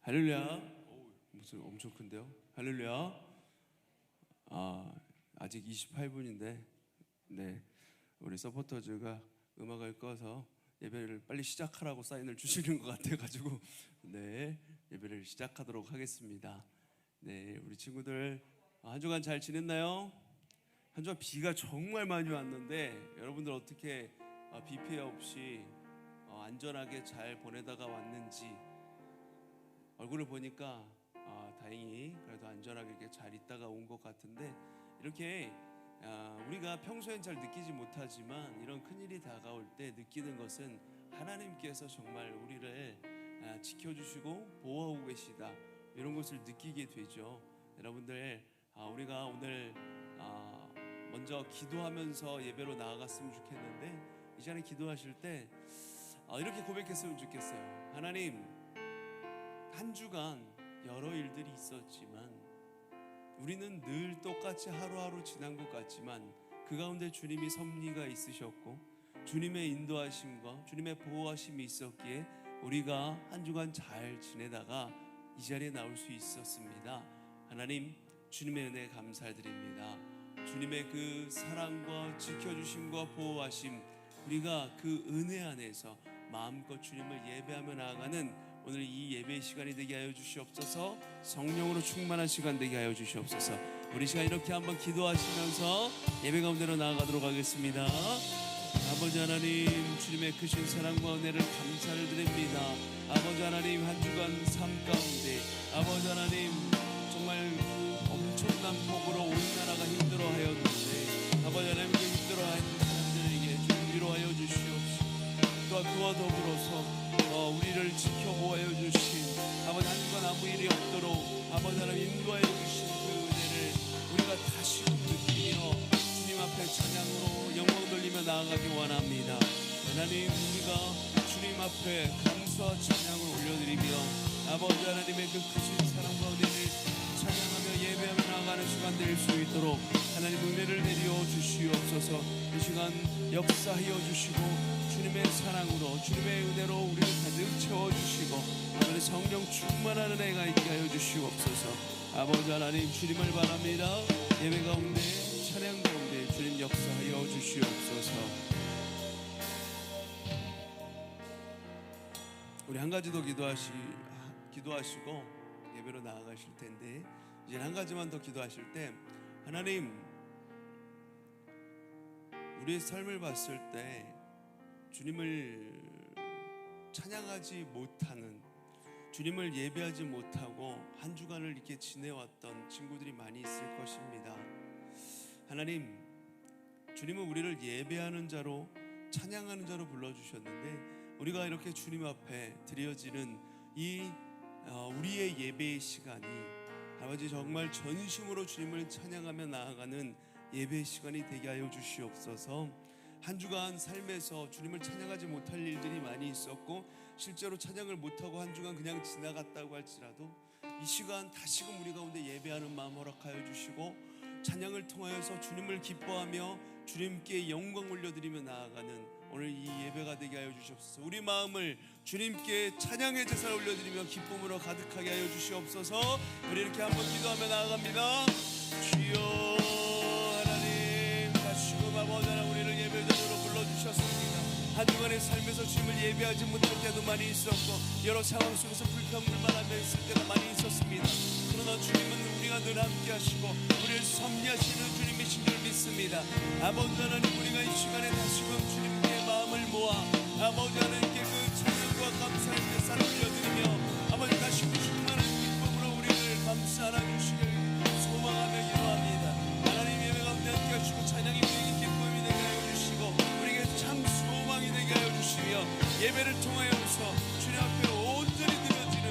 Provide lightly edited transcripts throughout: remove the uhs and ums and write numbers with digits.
할렐루야. 무슨 엄청 큰데요? 할렐루야. 아직 28분인데 우리 서포터즈가 음악을 꺼서 예배를 빨리 시작하라고 사인을 주시는 것 같아가지고 예배를 시작하도록 하겠습니다. 우리 친구들 한 주간 잘 지냈나요? 한 주간 비가 정말 많이 왔는데 여러분들 어떻게 비 피해 없이 안전하게 잘 보내다가 왔는지 얼굴을 보니까 다행히 그래도 안전하게 이렇게 잘 있다가 온 것 같은데, 이렇게 우리가 평소엔 잘 느끼지 못하지만 이런 큰일이 다가올 때 느끼는 것은 하나님께서 정말 우리를 지켜주시고 보호하고 계시다, 이런 것을 느끼게 되죠. 여러분들 우리가 오늘 먼저 기도하면서 예배로 나아갔으면 좋겠는데, 이 시간에 기도하실 때 이렇게 고백했으면 좋겠어요. 하나님, 한 주간 여러 일들이 있었지만 우리는 늘 똑같이 하루하루 지난 것 같지만 그 가운데 주님이 섭리가 있으셨고 주님의 인도하심과 주님의 보호하심이 있었기에 우리가 한 주간 잘 지내다가 이 자리에 나올 수 있었습니다. 하나님, 주님의 은혜 감사드립니다. 주님의 그 사랑과 지켜주심과 보호하심, 우리가 그 은혜 안에서 마음껏 주님을 예배하며 나아가는 오늘 이 예배 시간이 되게 하여 주시옵소서. 성령으로 충만한 시간 되게 하여 주시옵소서. 우리 시간 이렇게 한번 기도하시면서 예배 가운데로 나아가도록 하겠습니다. 아버지 하나님, 주님의 크신 사랑과 은혜를 감사를 드립니다. 아버지 하나님, 한 주간 삶 가운데 아버지 하나님, 정말 엄청난 폭우로 온 나라가 힘들어하였는데 아버지 하나님, 그 힘들어하는 사람들에게 좀 위로하여 주시옵소서. 또한 그와 더불어서 우리를 지켜보아여 주신 아버지, 한 주간 아무 일이 없도록 아버지 하나님 인도하여 주신 그 은혜를 우리가 다시 느끼며 주님 앞에 찬양으로 영광 돌리며 나아가기 원합니다. 하나님, 우리가 주님 앞에 감사와 찬양을 올려드리며 아버지 하나님의 그 크신 사랑과 은혜를 찬양하며 예배하며 나아가는 시간 될 수 있도록 하나님 은혜를 내려 주시옵소서. 이 시간 역사하여 주시고 주님의 사랑으로 주님의 은혜로 우리를 가득 채워주시고 아버지 성령 충만한 은혜가 있게 하여 주시옵소서. 아버지 하나님, 주님을 바랍니다. 예배 가운데 찬양 가운데 주님 역사하여 주시옵소서. 우리 한 가지 더 기도하시고 예배로 나아가실 텐데, 이제 한 가지만 더 기도하실 때, 하나님, 우리의 삶을 봤을 때 주님을 찬양하지 못하는, 주님을 예배하지 못하고 한 주간을 이렇게 지내왔던 친구들이 많이 있을 것입니다. 하나님, 주님은 우리를 예배하는 자로 찬양하는 자로 불러주셨는데, 우리가 이렇게 주님 앞에 드려지는 이 우리의 예배의 시간이 아버지 정말 전심으로 주님을 찬양하며 나아가는 예배의 시간이 되게 하여 주시옵소서. 한 주간 삶에서 주님을 찬양하지 못할 일들이 많이 있었고 실제로 찬양을 못하고 한 주간 그냥 지나갔다고 할지라도 이 시간 다시금 우리 가운데 예배하는 마음 허락하여 주시고 찬양을 통하여서 주님을 기뻐하며 주님께 영광 올려드리며 나아가는 오늘 이 예배가 되게 하여 주시옵소서. 우리 마음을 주님께 찬양의 제사를 올려드리며 기쁨으로 가득하게 하여 주시옵소서. 우리 이렇게 한번 기도하며 나아갑니다. 주여 하나님, 다시금 아버지 하나님, 우리를 예배자로 불러주셨습니다. 한 주간의 삶에서 주님을 예배하지 못할 때도 많이 있었고 여러 상황 속에서 불평불만하며 있을 때가 많이 있었습니다. 그러나 주님은 우리가 늘 함께 하시고 우리를 섭리하시는 주님이신 줄 믿습니다. 아버지 하나님, 우리가 이 시간에 다시금 주님께 마음을 모아 아버지 하나님께 그 찬양과 감사의 제사를 올려드리며 아버지 다시금 충만한 기쁨으로 우리를 감싸라 주시길 소망하며 기도합니다. 하나님, 예배 가운데 함께 하시고 찬양이 우리에게 기쁨이 되게 하여 주시고 우리에게 참 소망이 되게 하여 주시며 예배를 통하여서 주님 앞에 온전히 드려지는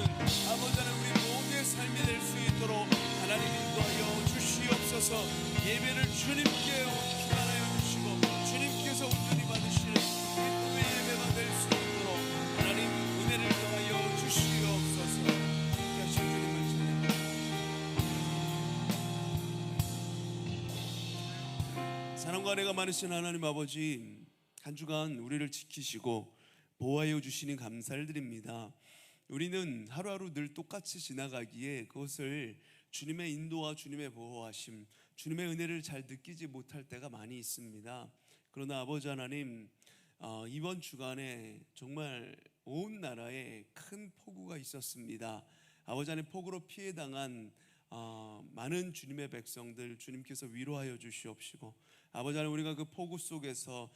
아버지 하나님, 우리 모두의 삶이 될 수 있도록 하나님 인도하여 주시옵소서. 예배를 주님께 기만하여 주시고 주님께서 온전히 받으시는 기쁨의 예배가 될 수 있도록 하나님 은혜를 더하여 주시옵소서. 다시 주님을 찬양합니다. 사랑과 은혜가 많으신 하나님 아버지, 한 주간 우리를 지키시고 보호하여 주시니 감사를 드립니다. 우리는 하루하루 늘 똑같이 지나가기에 그것을 주님의 인도와 주님의 보호하심, 주님의 은혜를 잘 느끼지 못할 때가 많이 있습니다. 그러나 아버지 하나님, 이번 주간에 정말 온 나라에 큰 폭우가 있었습니다. 아버지 하나님, 폭우로 피해당한 많은 주님의 백성들 주님께서 위로하여 주시옵시고, 아버지 하나님, 우리가 그 폭우 속에서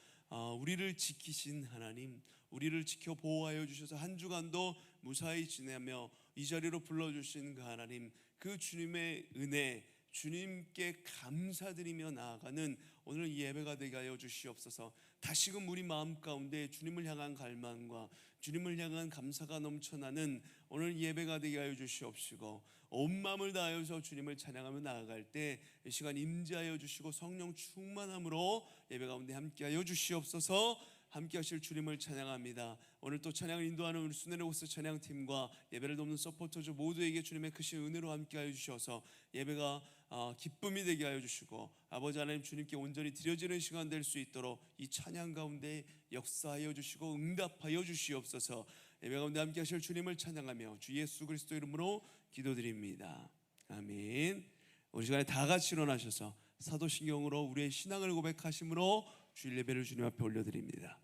우리를 지키신 하나님, 우리를 지켜 보호하여 주셔서 한 주간도 무사히 지내며 이 자리로 불러주신 그 하나님, 그 주님의 은혜, 주님께 감사드리며 나아가는 오늘 이 예배가 되게 하여 주시옵소서. 다시금 우리 마음 가운데 주님을 향한 갈망과 주님을 향한 감사가 넘쳐나는 오늘 예배가 되게 하여 주시옵시고, 온 마음을 다하여서 주님을 찬양하며 나아갈 때 이 시간 임재하여 주시고 성령 충만함으로 예배 가운데 함께하여 주시옵소서. 함께 하실 주님을 찬양합니다. 오늘 또 찬양을 인도하는 우리 순회로고스 찬양팀과 예배를 돕는 서포터즈 모두에게 주님의 크신 은혜로 함께하여 주셔서 예배가 기쁨이 되게 하여 주시고, 아버지 하나님, 주님께 온전히 드려지는 시간 될 수 있도록 이 찬양 가운데 역사하여 주시고 응답하여 주시옵소서. 예배 가운데 함께 하실 주님을 찬양하며 주 예수 그리스도 이름으로 기도드립니다. 아멘. 우리 시간에 다 같이 일어나셔서 사도신경으로 우리의 신앙을 고백하심으로 주일 예배를 주님 앞에 올려드립니다.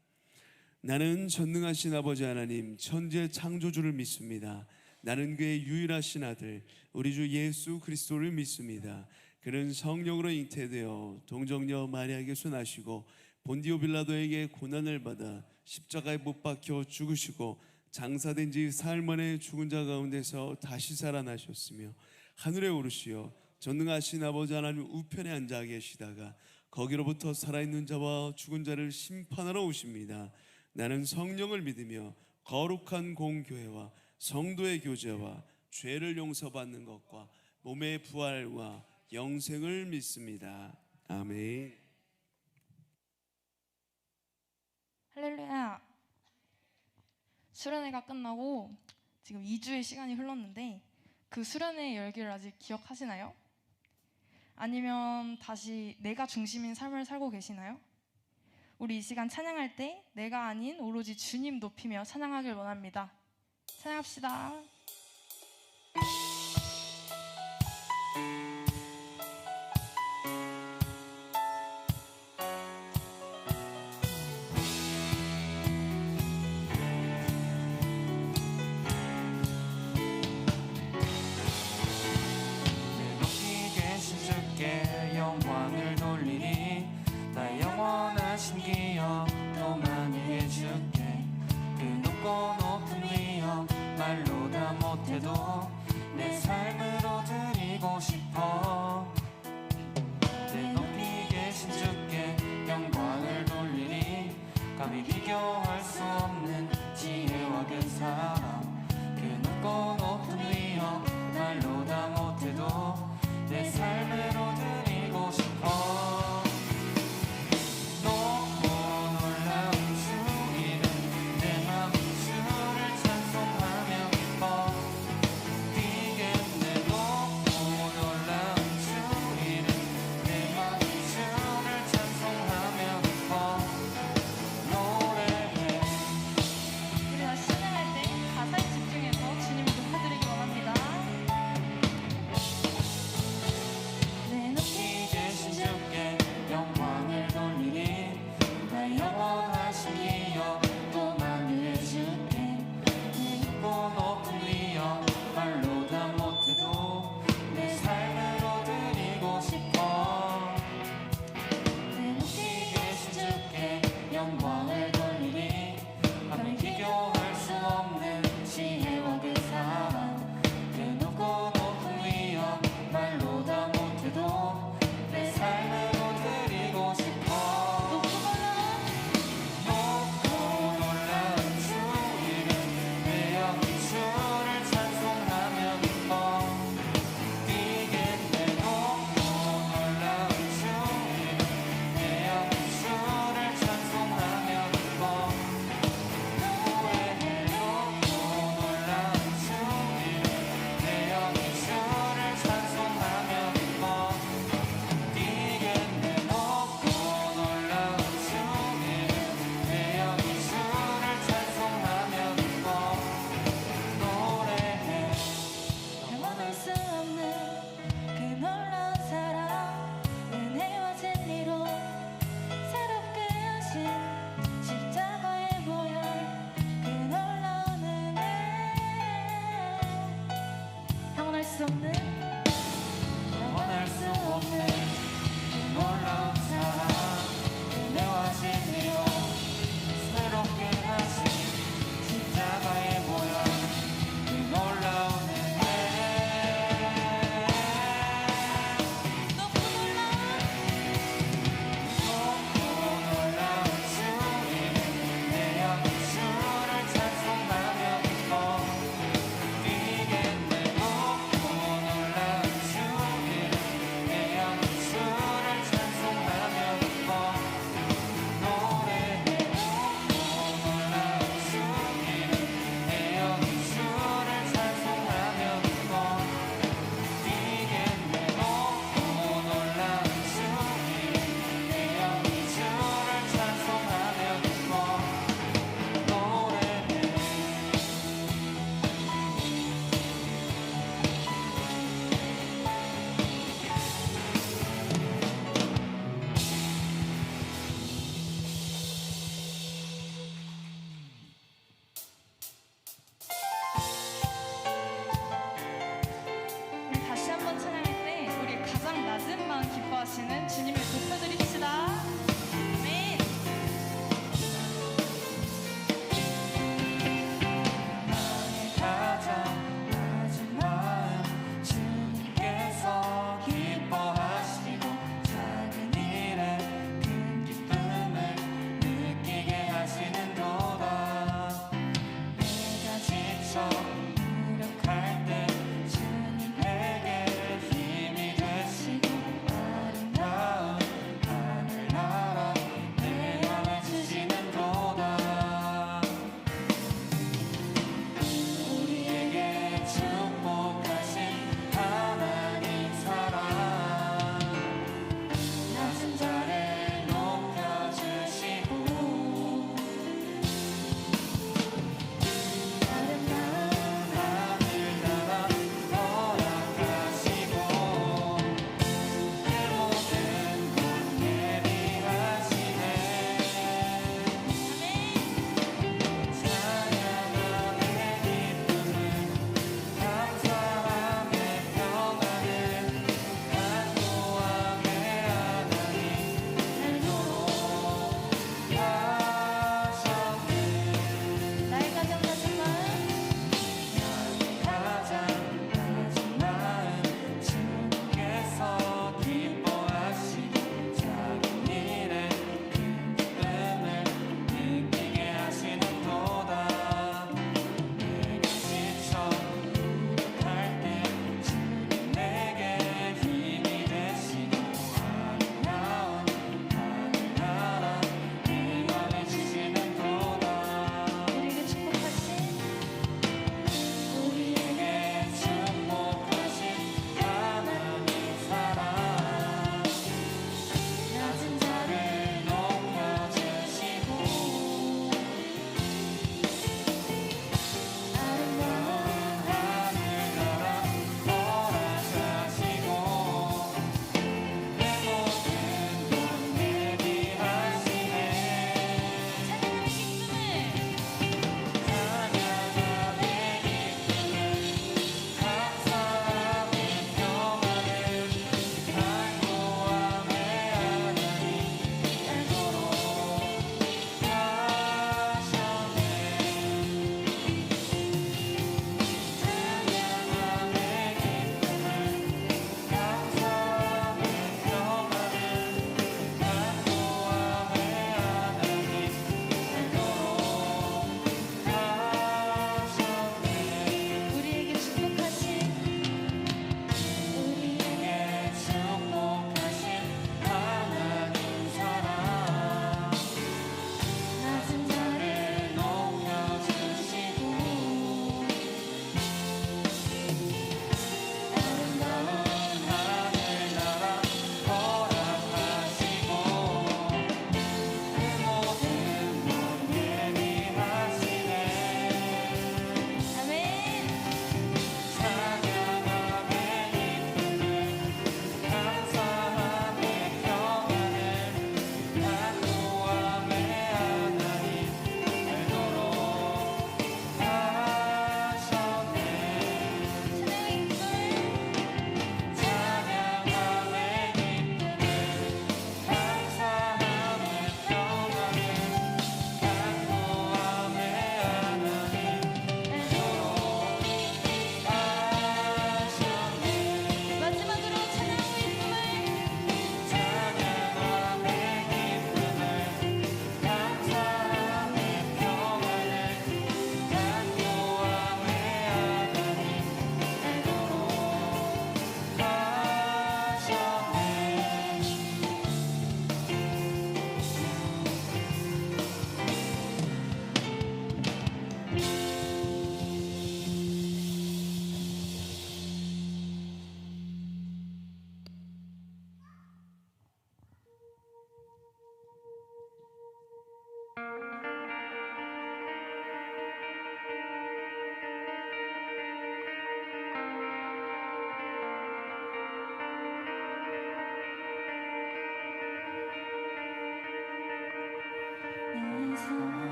나는 전능하신 아버지 하나님, 천지의 창조주를 믿습니다. 나는 그의 유일하신 아들 우리 주 예수 그리스도를 믿습니다. 그는 성령으로 잉태되어 동정녀 마리아에게서 나시고 본디오 빌라도에게 고난을 받아 십자가에 못 박혀 죽으시고 장사된 지 사흘 만에 죽은 자 가운데서 다시 살아나셨으며 하늘에 오르시어 전능하신 아버지 하나님 우편에 앉아 계시다가 거기로부터 살아있는 자와 죽은 자를 심판하러 오십니다. 나는 성령을 믿으며 거룩한 공교회와 성도의 교제와 죄를 용서받는 것과 몸의 부활과 영생을 믿습니다. 아멘. 할렐루야. 수련회가 끝나고 지금 2주의 시간이 흘렀는데 그 수련회의 열기를 아직 기억하시나요? 아니면 다시 내가 중심인 삶을 살고 계시나요? 우리 이 시간 찬양할 때 내가 아닌 오로지 주님 높이며 찬양하길 원합니다. 찬양합시다. 영광을 돌리리. 나 영원하신 기억 또 많이 해줄게. 그 높고 높은 위엄 말로 다 못해도 내 삶으로 드리고 싶어. 내 높이 계신 주께 영광을 돌리리. 감히 비교할 수 없는 지혜와 근사함. 그 높고 높은 위엄 말로 다 못해도 내 삶으로 드리고 싶어. 높고 놀라운 주 이름 내 맘 주를 찬송하며 기뻐 뛰겠네. 높고 놀라운 주 이름 내 맘 주를 찬송하며 기뻐 노래해. 수 없는 원할 수 없는 놀라운 사랑 은혜와 진리로 새롭게 하신 십자가의 모양 그 놀라운 은혜 너무 놀라운 주 이름 내 영혼 주를 찬송하며 기뻐 뛰겠네 높고 놀라운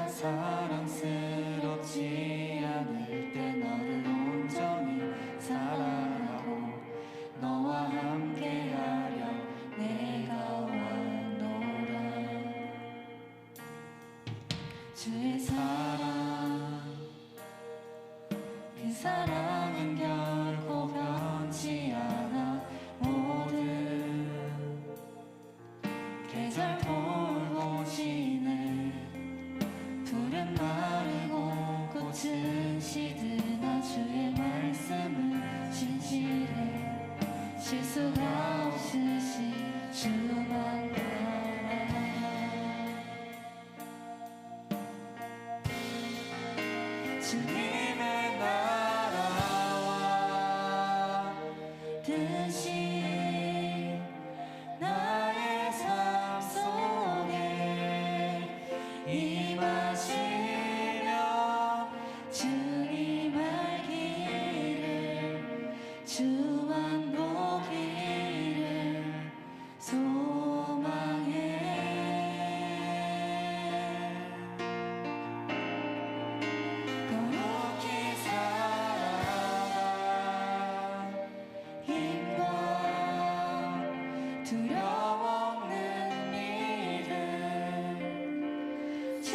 내가 사랑스럽지 않을 때 너를 온전히 사랑하고 너와 함께하려 내가 왔노라. 주의 사랑 그 사랑은 결코 변치 않아. 모든 계절 돌보시네. 풀은 마르고 꽃은 시드나 주의 말씀은 진실해. 실수가 없으신 주만 바라. 주님의 나라와 뜻이 나의 삶 속에 임하시며 주님 알기를 주만 보기를 소망해. 거룩히 살아가 힘과 두려움 없는 믿음. 주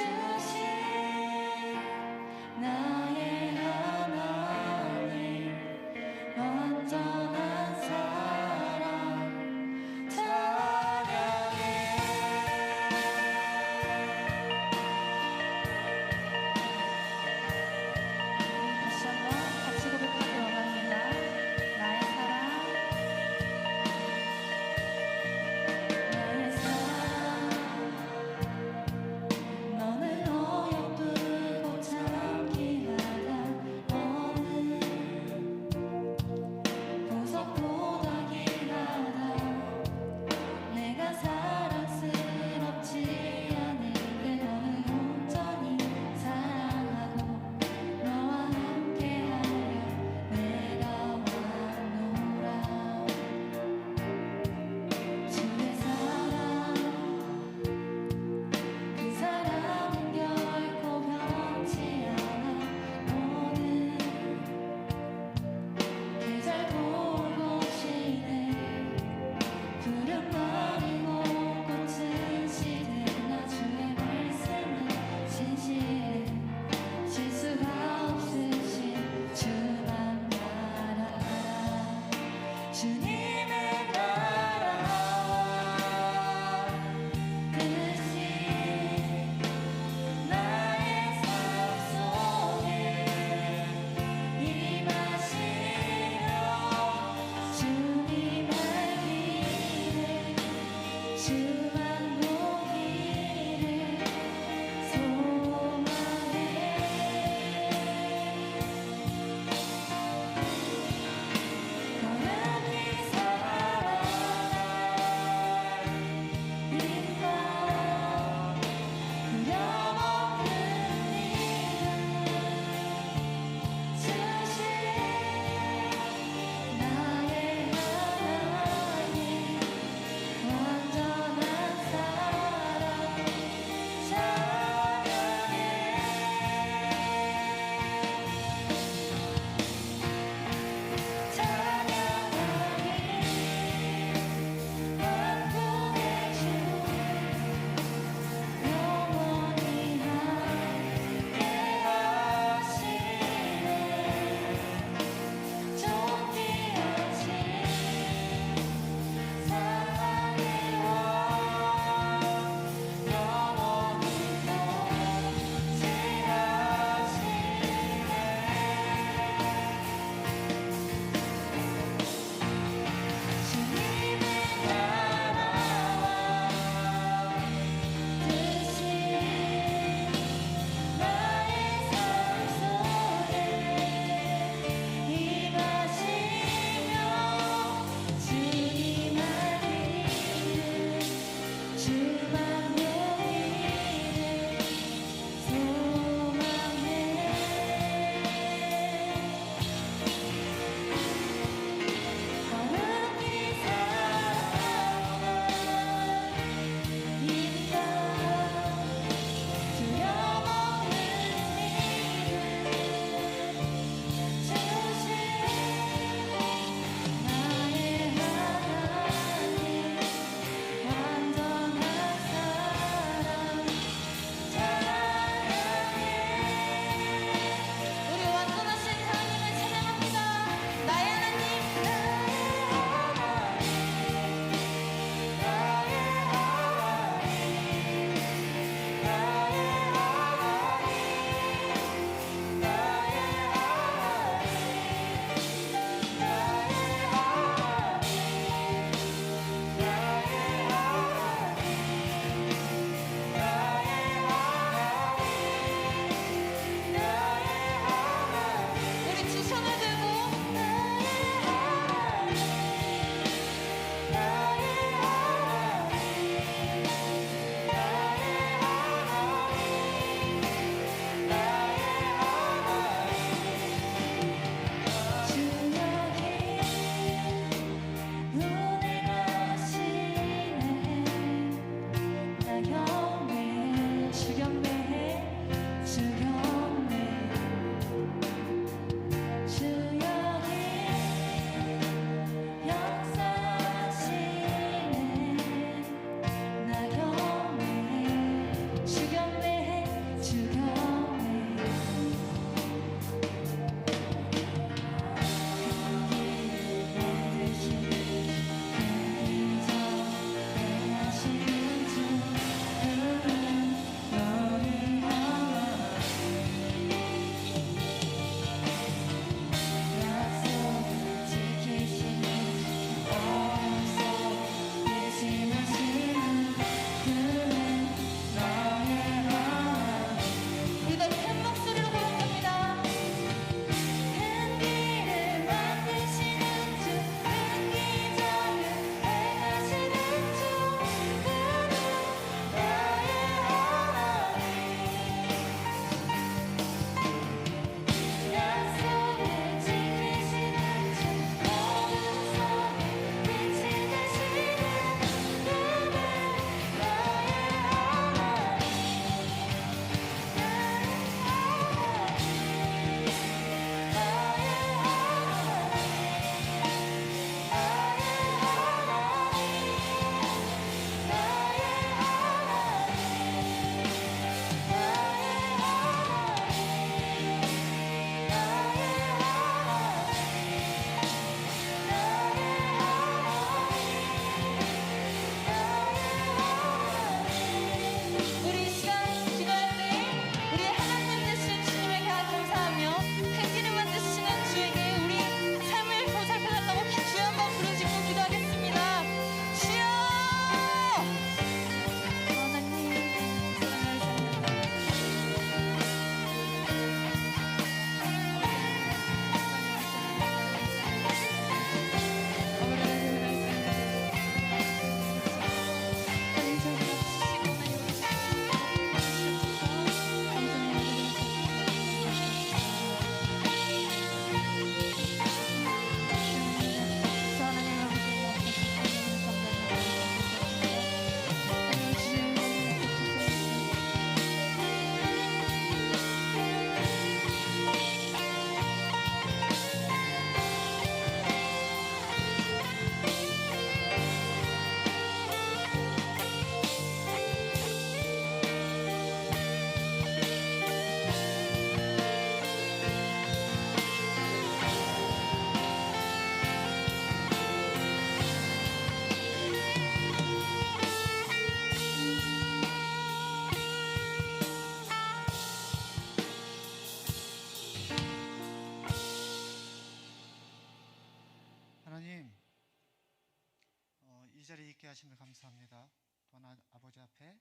아버지 앞에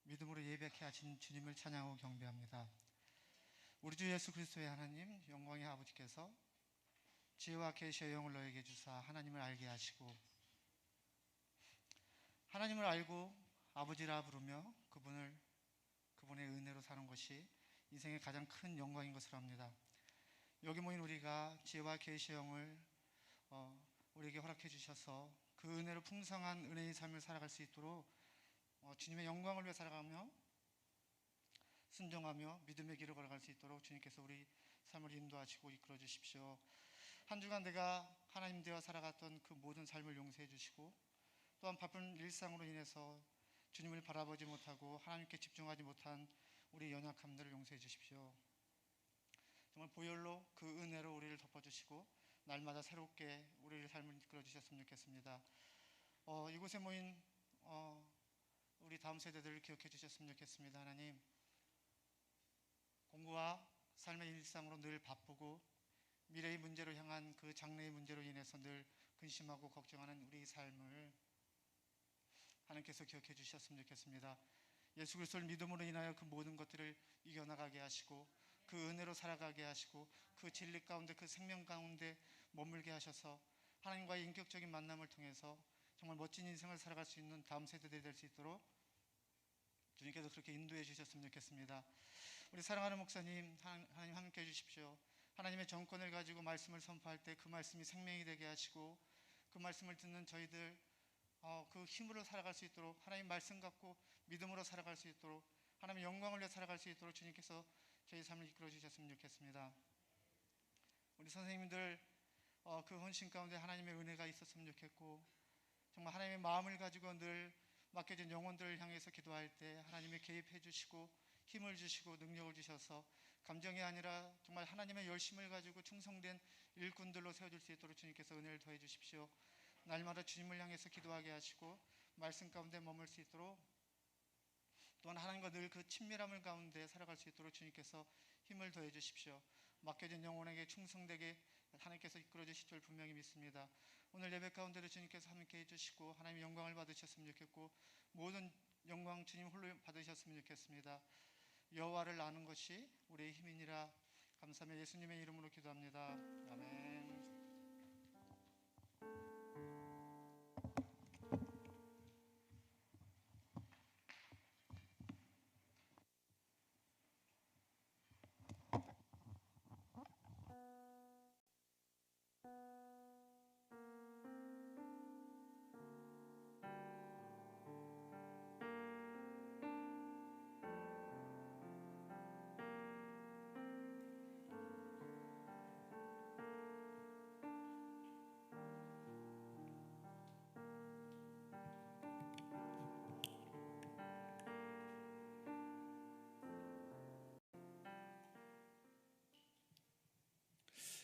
믿음으로 예배케 하신 주님을 찬양하고 경배합니다. 우리 주 예수 그리스도의 하나님, 영광의 아버지께서 지혜와 계시의 영을 너에게 주사 하나님을 알게 하시고, 하나님을 알고 아버지라 부르며 그분의 은혜로 사는 것이 인생의 가장 큰 영광인 것을 압니다. 여기 모인 우리가 지혜와 계시의 영을 우리에게 허락해 주셔서 그 은혜로 풍성한 은혜의 삶을 살아갈 수 있도록 주님의 영광을 위해 살아가며 순종하며 믿음의 길을 걸어갈 수 있도록 주님께서 우리 삶을 인도하시고 이끌어 주십시오. 한 주간 내가 하나님 되어 살아갔던 그 모든 삶을 용서해 주시고, 또한 바쁜 일상으로 인해서 주님을 바라보지 못하고 하나님께 집중하지 못한 우리 연약함들을 용서해 주십시오. 정말 보혈로 그 은혜로 우리를 덮어주시고 날마다 새롭게 우리의 삶을 이끌어 주셨으면 좋겠습니다. 이곳에 모인 우리 다음 세대들을 기억해 주셨으면 좋겠습니다. 하나님, 공부와 삶의 일상으로 늘 바쁘고 미래의 문제로 향한 그 장래의 문제로 인해서 늘 근심하고 걱정하는 우리 삶을 하나님께서 기억해 주셨으면 좋겠습니다. 예수 그리스도를 믿음으로 인하여 그 모든 것들을 이겨나가게 하시고 그 은혜로 살아가게 하시고 그 진리 가운데, 그 생명 가운데 머물게 하셔서 하나님과의 인격적인 만남을 통해서 정말 멋진 인생을 살아갈 수 있는 다음 세대들이 될 수 있도록 주님께서 그렇게 인도해 주셨으면 좋겠습니다. 우리 사랑하는 목사님, 하나님 함께 해 주십시오. 하나님의 정권을 가지고 말씀을 선포할 때 그 말씀이 생명이 되게 하시고, 그 말씀을 듣는 저희들 그 힘으로 살아갈 수 있도록, 하나님 말씀 갖고 믿음으로 살아갈 수 있도록, 하나님의 영광을 위해 살아갈 수 있도록 주님께서 저희 삶을 이끌어 주셨으면 좋겠습니다. 우리 선생님들 그 헌신 가운데 하나님의 은혜가 있었으면 좋겠고, 정말 하나님의 마음을 가지고 늘 맡겨진 영혼들을 향해서 기도할 때 하나님이 개입해 주시고 힘을 주시고 능력을 주셔서 감정이 아니라 정말 하나님의 열심을 가지고 충성된 일꾼들로 세워줄 수 있도록 주님께서 은혜를 더해 주십시오. 날마다 주님을 향해서 기도하게 하시고 말씀 가운데 머물 수 있도록, 또한 하나님과 늘 그 친밀함을 가운데 살아갈 수 있도록 주님께서 힘을 더해 주십시오. 맡겨진 영혼에게 충성되게 하나님께서 이끌어 주실 줄 분명히 믿습니다. 오늘 예배 가운데도 주님께서 함께 해주시고 하나님의 영광을 받으셨으면 좋겠고, 모든 영광 주님 홀로 받으셨으면 좋겠습니다. 여호와를 아는 것이 우리의 힘이니라. 감사하며 예수님의 이름으로 기도합니다. 아멘.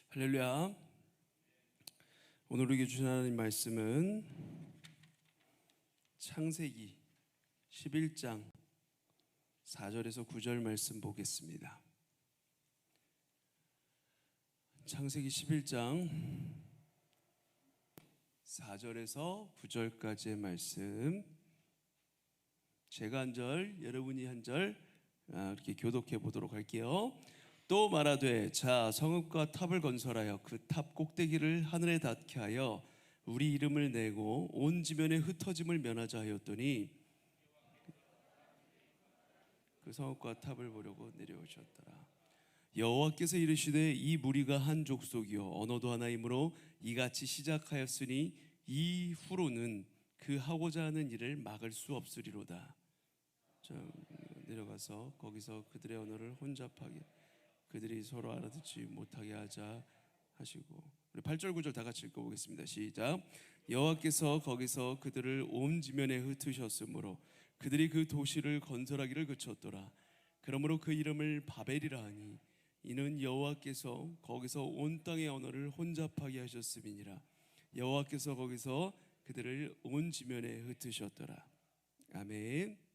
할렐루야. 오늘 우리에게 주신 하나님 말씀은 창세기 11장 4절에서 9절 말씀 보겠습니다. 창세기 11장 4절에서 9절까지의 말씀, 제가 한 절, 여러분이 한 절 이렇게 교독해 보도록 할게요. 또 말하되 자 성읍과 탑을 건설하여 그 탑 꼭대기를 하늘에 닿게 하여 우리 이름을 내고 온 지면에 흩어짐을 면하자 하였더니 그 성읍과 탑을 보려고 내려오셨더라. 여호와께서 이르시되 이 무리가 한 족속이요 언어도 하나이므로 이같이 시작하였으니 이후로는 그 하고자 하는 일을 막을 수 없으리로다. 내려가서 거기서 그들의 언어를 혼잡하게 그들이 서로 알아듣지 못하게 하자 하시고, 우리 8절 9절 다 같이 읽어보겠습니다. 시작. 여호와께서 거기서 그들을 온 지면에 흩으셨으므로 그들이 그 도시를 건설하기를 그쳤더라. 그러므로 그 이름을 바벨이라 하니 이는 여호와께서 거기서 온 땅의 언어를 혼잡하게 하셨음이니라. 여호와께서 거기서 그들을 온 지면에 흩으셨더라. 아멘.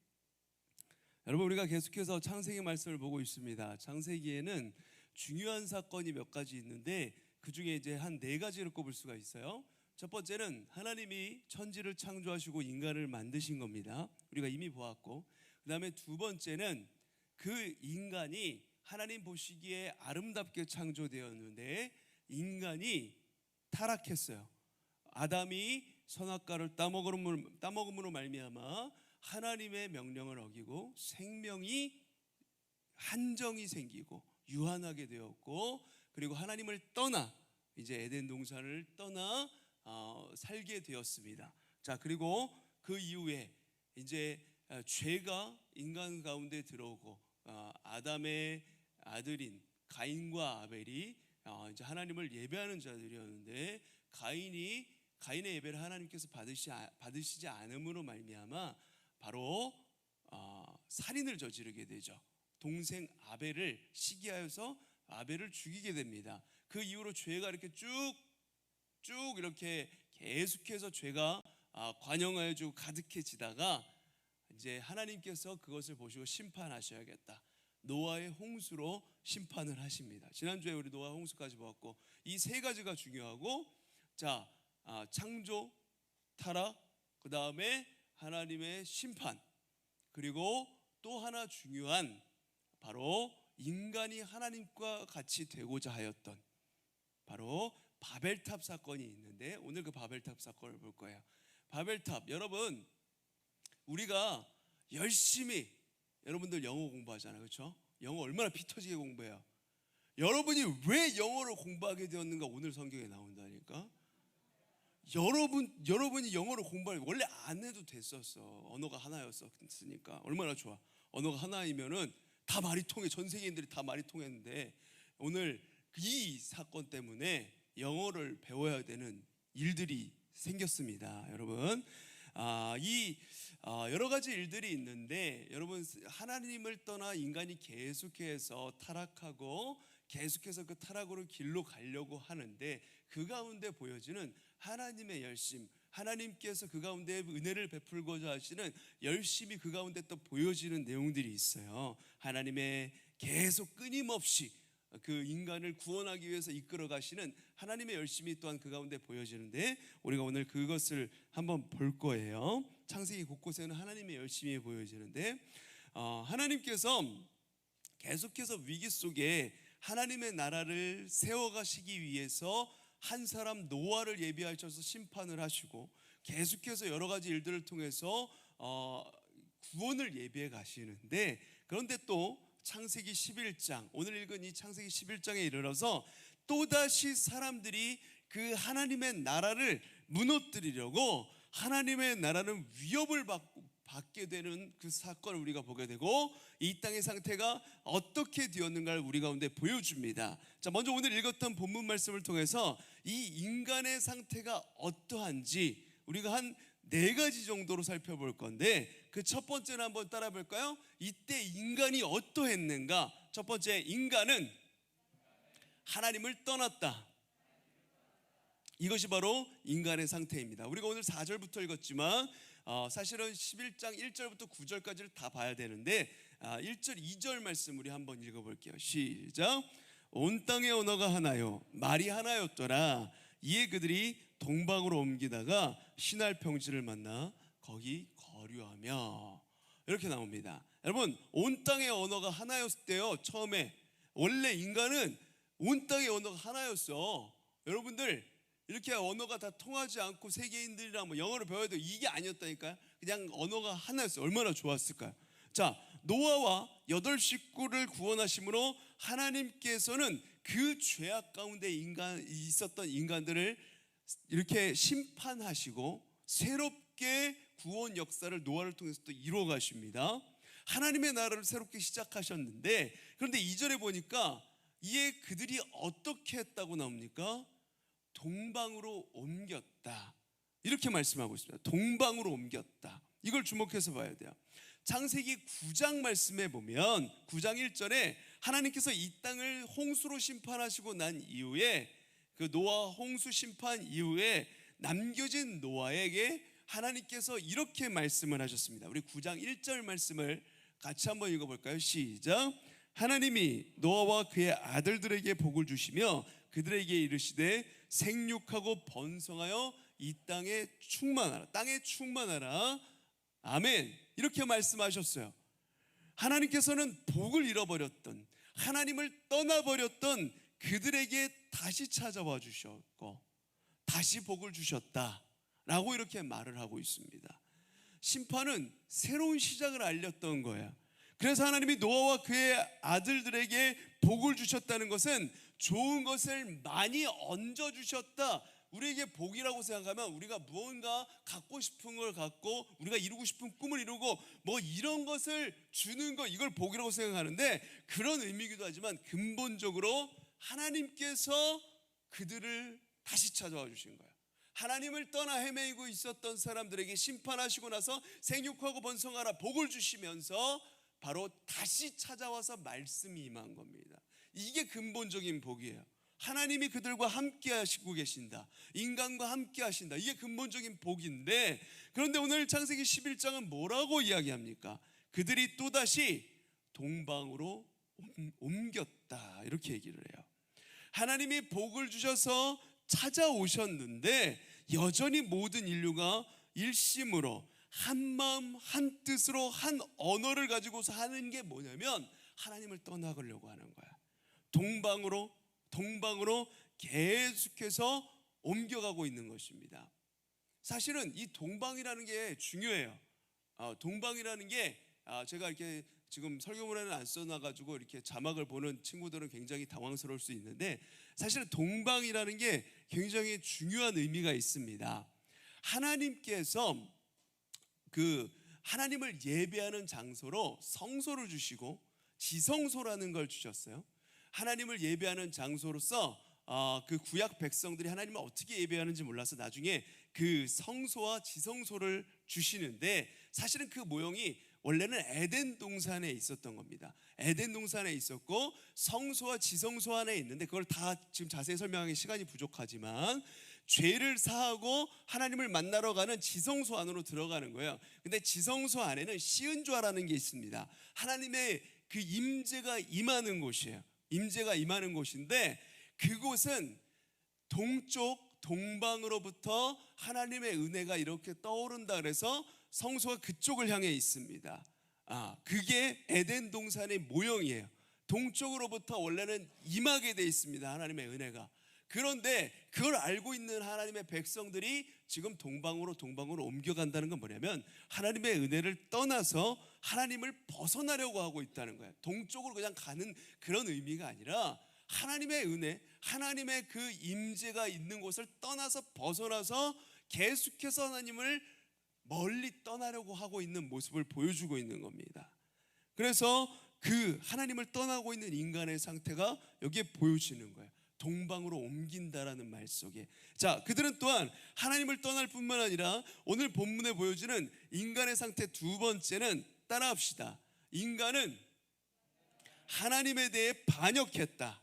여러분, 우리가 계속해서 창세기 말씀을 보고 있습니다. 창세기에는 중요한 사건이 몇 가지 있는데 그 중에 이제 한 4가지를 꼽을 수가 있어요. 첫 번째는 하나님이 천지를 창조하시고 인간을 만드신 겁니다. 우리가 이미 보았고, 그 다음에 두 번째는 그 인간이 하나님 보시기에 아름답게 창조되었는데 인간이 타락했어요. 아담이 선악과를 따먹음으로 말미암아 하나님의 명령을 어기고 생명이 한정이 생기고 유한하게 되었고, 그리고 하나님을 떠나 이제 에덴 동산을 떠나 살게 되었습니다. 자, 그리고 그 이후에 이제 죄가 인간 가운데 들어오고 아담의 아들인 가인과 아벨이 이제 하나님을 예배하는 자들이었는데 가인의 예배를 하나님께서 받으시지 않음으로 말미암아 바로 살인을 저지르게 되죠. 동생 아벨을 시기하여서 아벨을 죽이게 됩니다. 그 이후로 죄가 이렇게 쭉 이렇게 계속해서 죄가 관영하여 주고 가득해지다가 이제 하나님께서 그것을 보시고 심판하셔야겠다. 노아의 홍수로 심판을 하십니다. 지난주에 우리 노아 홍수까지 보았고, 이 세 가지가 중요하고, 자, 창조, 타락, 그 다음에 하나님의 심판, 그리고 또 하나 중요한 바로 인간이 하나님과 같이 되고자 하였던 바로 바벨탑 사건이 있는데, 오늘 그 바벨탑 사건을 볼 거예요. 바벨탑, 여러분, 우리가 열심히, 여러분들 영어 공부하잖아요, 그렇죠? 영어 얼마나 피 터지게 공부해요. 여러분이 왜 영어를 공부하게 되었는가 오늘 성경에 나온다니까. 여러분이 영어를 공부할 원래 안 해도 됐었어. 언어가 하나였으니까 얼마나 좋아. 언어가 하나이면은 다 말이 통해. 전 세계인들이 다 말이 통했는데 오늘 이 사건 때문에 영어를 배워야 되는 일들이 생겼습니다, 여러분. 여러 가지 일들이 있는데, 여러분, 하나님을 떠나 인간이 계속해서 타락하고 계속해서 그 타락으로 길로 가려고 하는데, 그 가운데 보여지는 하나님의 열심, 하나님께서 그 가운데 은혜를 베풀고자 하시는 열심이 그 가운데 또 보여지는 내용들이 있어요. 하나님의 계속 끊임없이 그 인간을 구원하기 위해서 이끌어 가시는 하나님의 열심이 또한 그 가운데 보여지는데, 우리가 오늘 그것을 한번 볼 거예요. 창세기 곳곳에는 하나님의 열심이 보여지는데, 하나님께서 계속해서 위기 속에 하나님의 나라를 세워가시기 위해서 한 사람 노아를 예비하셔서 심판을 하시고, 계속해서 여러 가지 일들을 통해서 구원을 예비해 가시는데, 그런데 또 창세기 11장, 오늘 읽은 이 창세기 11장에 이르러서 또다시 사람들이 그 하나님의 나라를 무너뜨리려고 하나님의 나라는 위협을 받게 되는 그 사건을 우리가 보게 되고, 이 땅의 상태가 어떻게 되었는가를 우리 가운데 보여줍니다. 자, 먼저 오늘 읽었던 본문 말씀을 통해서 이 인간의 상태가 어떠한지 우리가 한 4가지 정도로 살펴볼 건데, 그 첫 번째는 한번 따라 볼까요? 이때 인간이 어떠했는가? 첫 번째, 인간은 하나님을 떠났다. 이것이 바로 인간의 상태입니다. 우리가 오늘 4절부터 읽었지만 사실은 11장 1절부터 9절까지를 다 봐야 되는데 1절 2절 말씀 우리 한번 읽어볼게요. 시작. 온 땅의 언어가 하나요, 말이 하나였더라. 이에 그들이 동방으로 옮기다가 신할 평지를 만나 거기 거류하며, 이렇게 나옵니다. 여러분, 온 땅의 언어가 하나였을 때요, 처음에 원래 인간은 온 땅의 언어가 하나였어. 여러분들, 이렇게 언어가 다 통하지 않고 세계인들이랑 뭐 영어를 배워야 돼, 이게 아니었다니까요. 그냥 언어가 하나였어. 얼마나 좋았을까요? 자, 노아와 8 식구를 구원하심으로 하나님께서는 그 죄악 가운데 있었던 인간들을 이렇게 심판하시고 새롭게 구원 역사를 노아를 통해서 또 이루어 가십니다. 하나님의 나라를 새롭게 시작하셨는데, 그런데 2절에 보니까 이에 그들이 어떻게 했다고 나옵니까? 동방으로 옮겼다, 이렇게 말씀하고 있습니다. 동방으로 옮겼다. 이걸 주목해서 봐야 돼요. 창세기 9장 말씀에 보면 9장 1절에 하나님께서 이 땅을 홍수로 심판하시고 난 이후에, 그 노아 홍수 심판 이후에 남겨진 노아에게 하나님께서 이렇게 말씀을 하셨습니다. 우리 9장 1절 말씀을 같이 한번 읽어볼까요? 시작. 하나님이 노아와 그의 아들들에게 복을 주시며 그들에게 이르시되 생육하고 번성하여 이 땅에 충만하라, 땅에 충만하라. 아멘. 이렇게 말씀하셨어요. 하나님께서는 복을 잃어버렸던, 하나님을 떠나버렸던 그들에게 다시 찾아와 주셨고 다시 복을 주셨다라고 이렇게 말을 하고 있습니다. 심판은 새로운 시작을 알렸던 거야. 그래서 하나님이 노아와 그의 아들들에게 복을 주셨다는 것은 좋은 것을 많이 얹어주셨다. 우리에게 복이라고 생각하면 우리가 무언가 갖고 싶은 걸 갖고 우리가 이루고 싶은 꿈을 이루고 뭐 이런 것을 주는 거, 이걸 복이라고 생각하는데 그런 의미이기도 하지만 근본적으로 하나님께서 그들을 다시 찾아와 주신 거예요. 하나님을 떠나 헤매이고 있었던 사람들에게 심판하시고 나서 생육하고 번성하라 복을 주시면서 바로 다시 찾아와서 말씀이 임한 겁니다. 이게 근본적인 복이에요. 하나님이 그들과 함께 하시고 계신다, 인간과 함께 하신다. 이게 근본적인 복인데, 그런데 오늘 창세기 11장은 뭐라고 이야기합니까? 그들이 또다시 동방으로 옮겼다, 이렇게 얘기를 해요. 하나님이 복을 주셔서 찾아오셨는데 여전히 모든 인류가 일심으로 한 마음 한 뜻으로 한 언어를 가지고서 하는 게 뭐냐면 하나님을 떠나가려고 하는 거야. 동방으로 계속해서 옮겨가고 있는 것입니다. 사실은 이 동방이라는 게 중요해요. 동방이라는 게 제가 이렇게 지금 설교문에는 안 써놔가지고 이렇게 자막을 보는 친구들은 굉장히 당황스러울 수 있는데, 사실은 동방이라는 게 굉장히 중요한 의미가 있습니다. 하나님께서 그 하나님을 예배하는 장소로 성소를 주시고 지성소라는 걸 주셨어요. 하나님을 예배하는 장소로서 그 구약 백성들이 하나님을 어떻게 예배하는지 몰라서 나중에 그 성소와 지성소를 주시는데, 사실은 그 모형이 원래는 에덴 동산에 있었던 겁니다. 에덴 동산에 있었고 성소와 지성소 안에 있는데, 그걸 다 지금 자세히 설명하기 시간이 부족하지만 죄를 사하고 하나님을 만나러 가는 지성소 안으로 들어가는 거예요. 근데 지성소 안에는 시은좌라는 게 있습니다. 하나님의 그 임재가 임하는 곳이에요. 임재가 임하는 곳인데, 그곳은 동쪽 동방으로부터 하나님의 은혜가 이렇게 떠오른다 그래서 성소가 그쪽을 향해 있습니다. 그게 에덴 동산의 모형이에요. 동쪽으로부터 원래는 임하게 돼 있습니다, 하나님의 은혜가. 그런데 그걸 알고 있는 하나님의 백성들이 지금 동방으로 옮겨간다는 건 뭐냐면 하나님의 은혜를 떠나서 하나님을 벗어나려고 하고 있다는 거예요. 동쪽으로 그냥 가는 그런 의미가 아니라 하나님의 은혜, 하나님의 그 임재가 있는 곳을 떠나서 벗어나서 계속해서 하나님을 멀리 떠나려고 하고 있는 모습을 보여주고 있는 겁니다. 그래서 그 하나님을 떠나고 있는 인간의 상태가 여기에 보여지는 거예요. 동방으로 옮긴다라는 말 속에. 자, 그들은 또한 하나님을 떠날 뿐만 아니라 오늘 본문에 보여주는 인간의 상태 두 번째는, 따라합시다. 인간은 하나님에 대해 반역했다.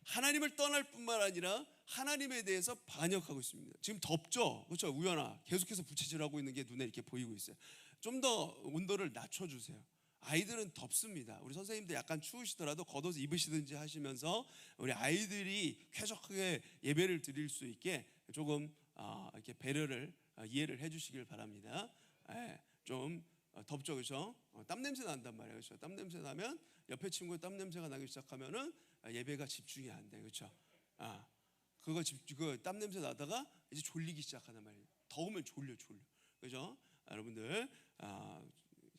하나님을 떠날 뿐만 아니라 하나님에 대해서 반역하고 있습니다. 지금 덥죠? 그렇죠? 우연아, 계속해서 부채질하고 있는 게 눈에 이렇게 보이고 있어요. 좀 더 온도를 낮춰주세요. 아이들은 덥습니다. 우리 선생님들 약간 추우시더라도 겉옷 입으시든지 하시면서 우리 아이들이 쾌적하게 예배를 드릴 수 있게 조금 이렇게 배려를 이해를 해주시길 바랍니다. 좀 덥죠, 그렇죠? 땀 냄새 난단 말이에요, 그렇죠? 땀 냄새 나면 옆에 친구의 땀 냄새가 나기 시작하면은 예배가 집중이 안 돼, 그렇죠? 그거 땀 냄새 나다가 이제 졸리기 시작하단 말이에요. 더우면 졸려, 그렇죠? 여러분들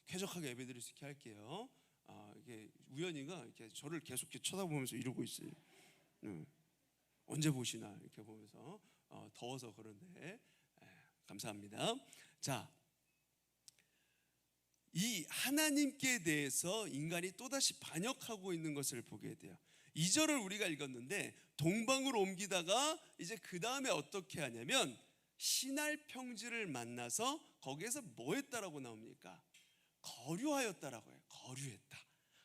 쾌적하게 예배드릴 수 있게 할게요. 이게 우연이가 이렇게 저를 계속 이렇게 쳐다보면서 이러고 있어요. 언제 보시나 이렇게 보면서 더워서 그런데 감사합니다. 자, 이 하나님께 대해서 인간이 또다시 반역하고 있는 것을 보게 돼요. 2절을 우리가 읽었는데 동방으로 옮기다가 이제 그 다음에 어떻게 하냐면 신할 평지를 만나서 거기에서 뭐 했다라고 나옵니까? 거류하였다라고 해요. 거류했다.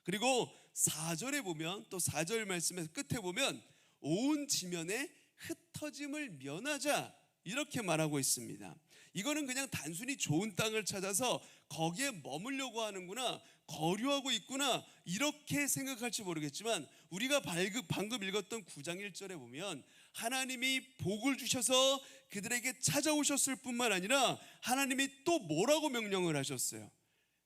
그리고 4절에 보면, 또 4절 말씀에서 끝에 보면 온 지면에 흩어짐을 면하자 이렇게 말하고 있습니다. 이거는 그냥 단순히 좋은 땅을 찾아서 거기에 머물려고 하는구나, 거류하고 있구나 이렇게 생각할지 모르겠지만, 우리가 방금 읽었던 9장 1절에 보면 하나님이 복을 주셔서 그들에게 찾아오셨을 뿐만 아니라 하나님이 또 뭐라고 명령을 하셨어요?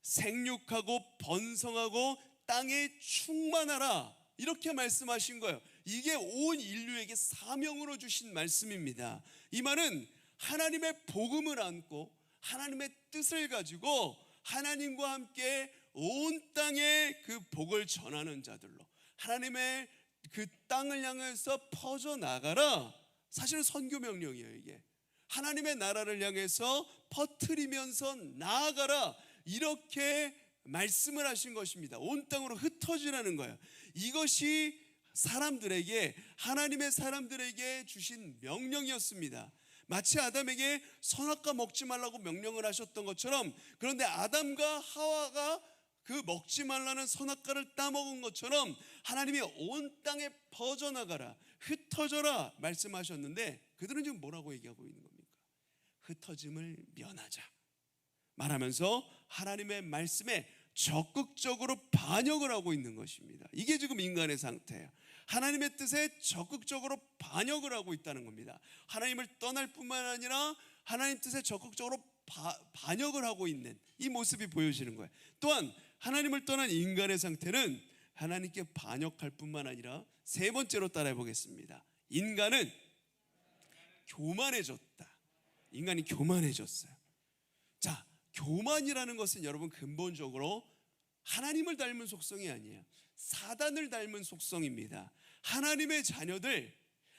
생육하고 번성하고 땅에 충만하라, 이렇게 말씀하신 거예요. 이게 온 인류에게 사명으로 주신 말씀입니다. 이 말은 하나님의 복음을 안고 하나님의 뜻을 가지고 하나님과 함께 온 땅에 그 복을 전하는 자들로, 하나님의 그 땅을 향해서 퍼져나가라, 사실은 선교 명령이에요. 이게 하나님의 나라를 향해서 퍼뜨리면서 나아가라, 이렇게 말씀을 하신 것입니다. 온 땅으로 흩어지라는 거예요. 이것이 사람들에게, 하나님의 사람들에게 주신 명령이었습니다. 마치 아담에게 선악과 먹지 말라고 명령을 하셨던 것처럼, 그런데 아담과 하와가 그 먹지 말라는 선악과를 따먹은 것처럼 하나님이 온 땅에 퍼져나가라, 흩어져라 말씀하셨는데, 그들은 지금 뭐라고 얘기하고 있는 겁니까? 흩어짐을 면하자 말하면서 하나님의 말씀에 적극적으로 반역을 하고 있는 것입니다. 이게 지금 인간의 상태예요. 하나님의 뜻에 적극적으로 반역을 하고 있다는 겁니다. 하나님을 떠날 뿐만 아니라 하나님 뜻에 적극적으로 반역을 하고 있는 이 모습이 보여지는 거예요. 또한 하나님을 떠난 인간의 상태는 하나님께 반역할 뿐만 아니라 세 번째로 따라해 보겠습니다. 인간은 교만해졌다. 인간이 교만해졌어요. 자, 교만이라는 것은 여러분 근본적으로 하나님을 닮은 속성이 아니에요. 사단을 닮은 속성입니다. 하나님의 자녀들,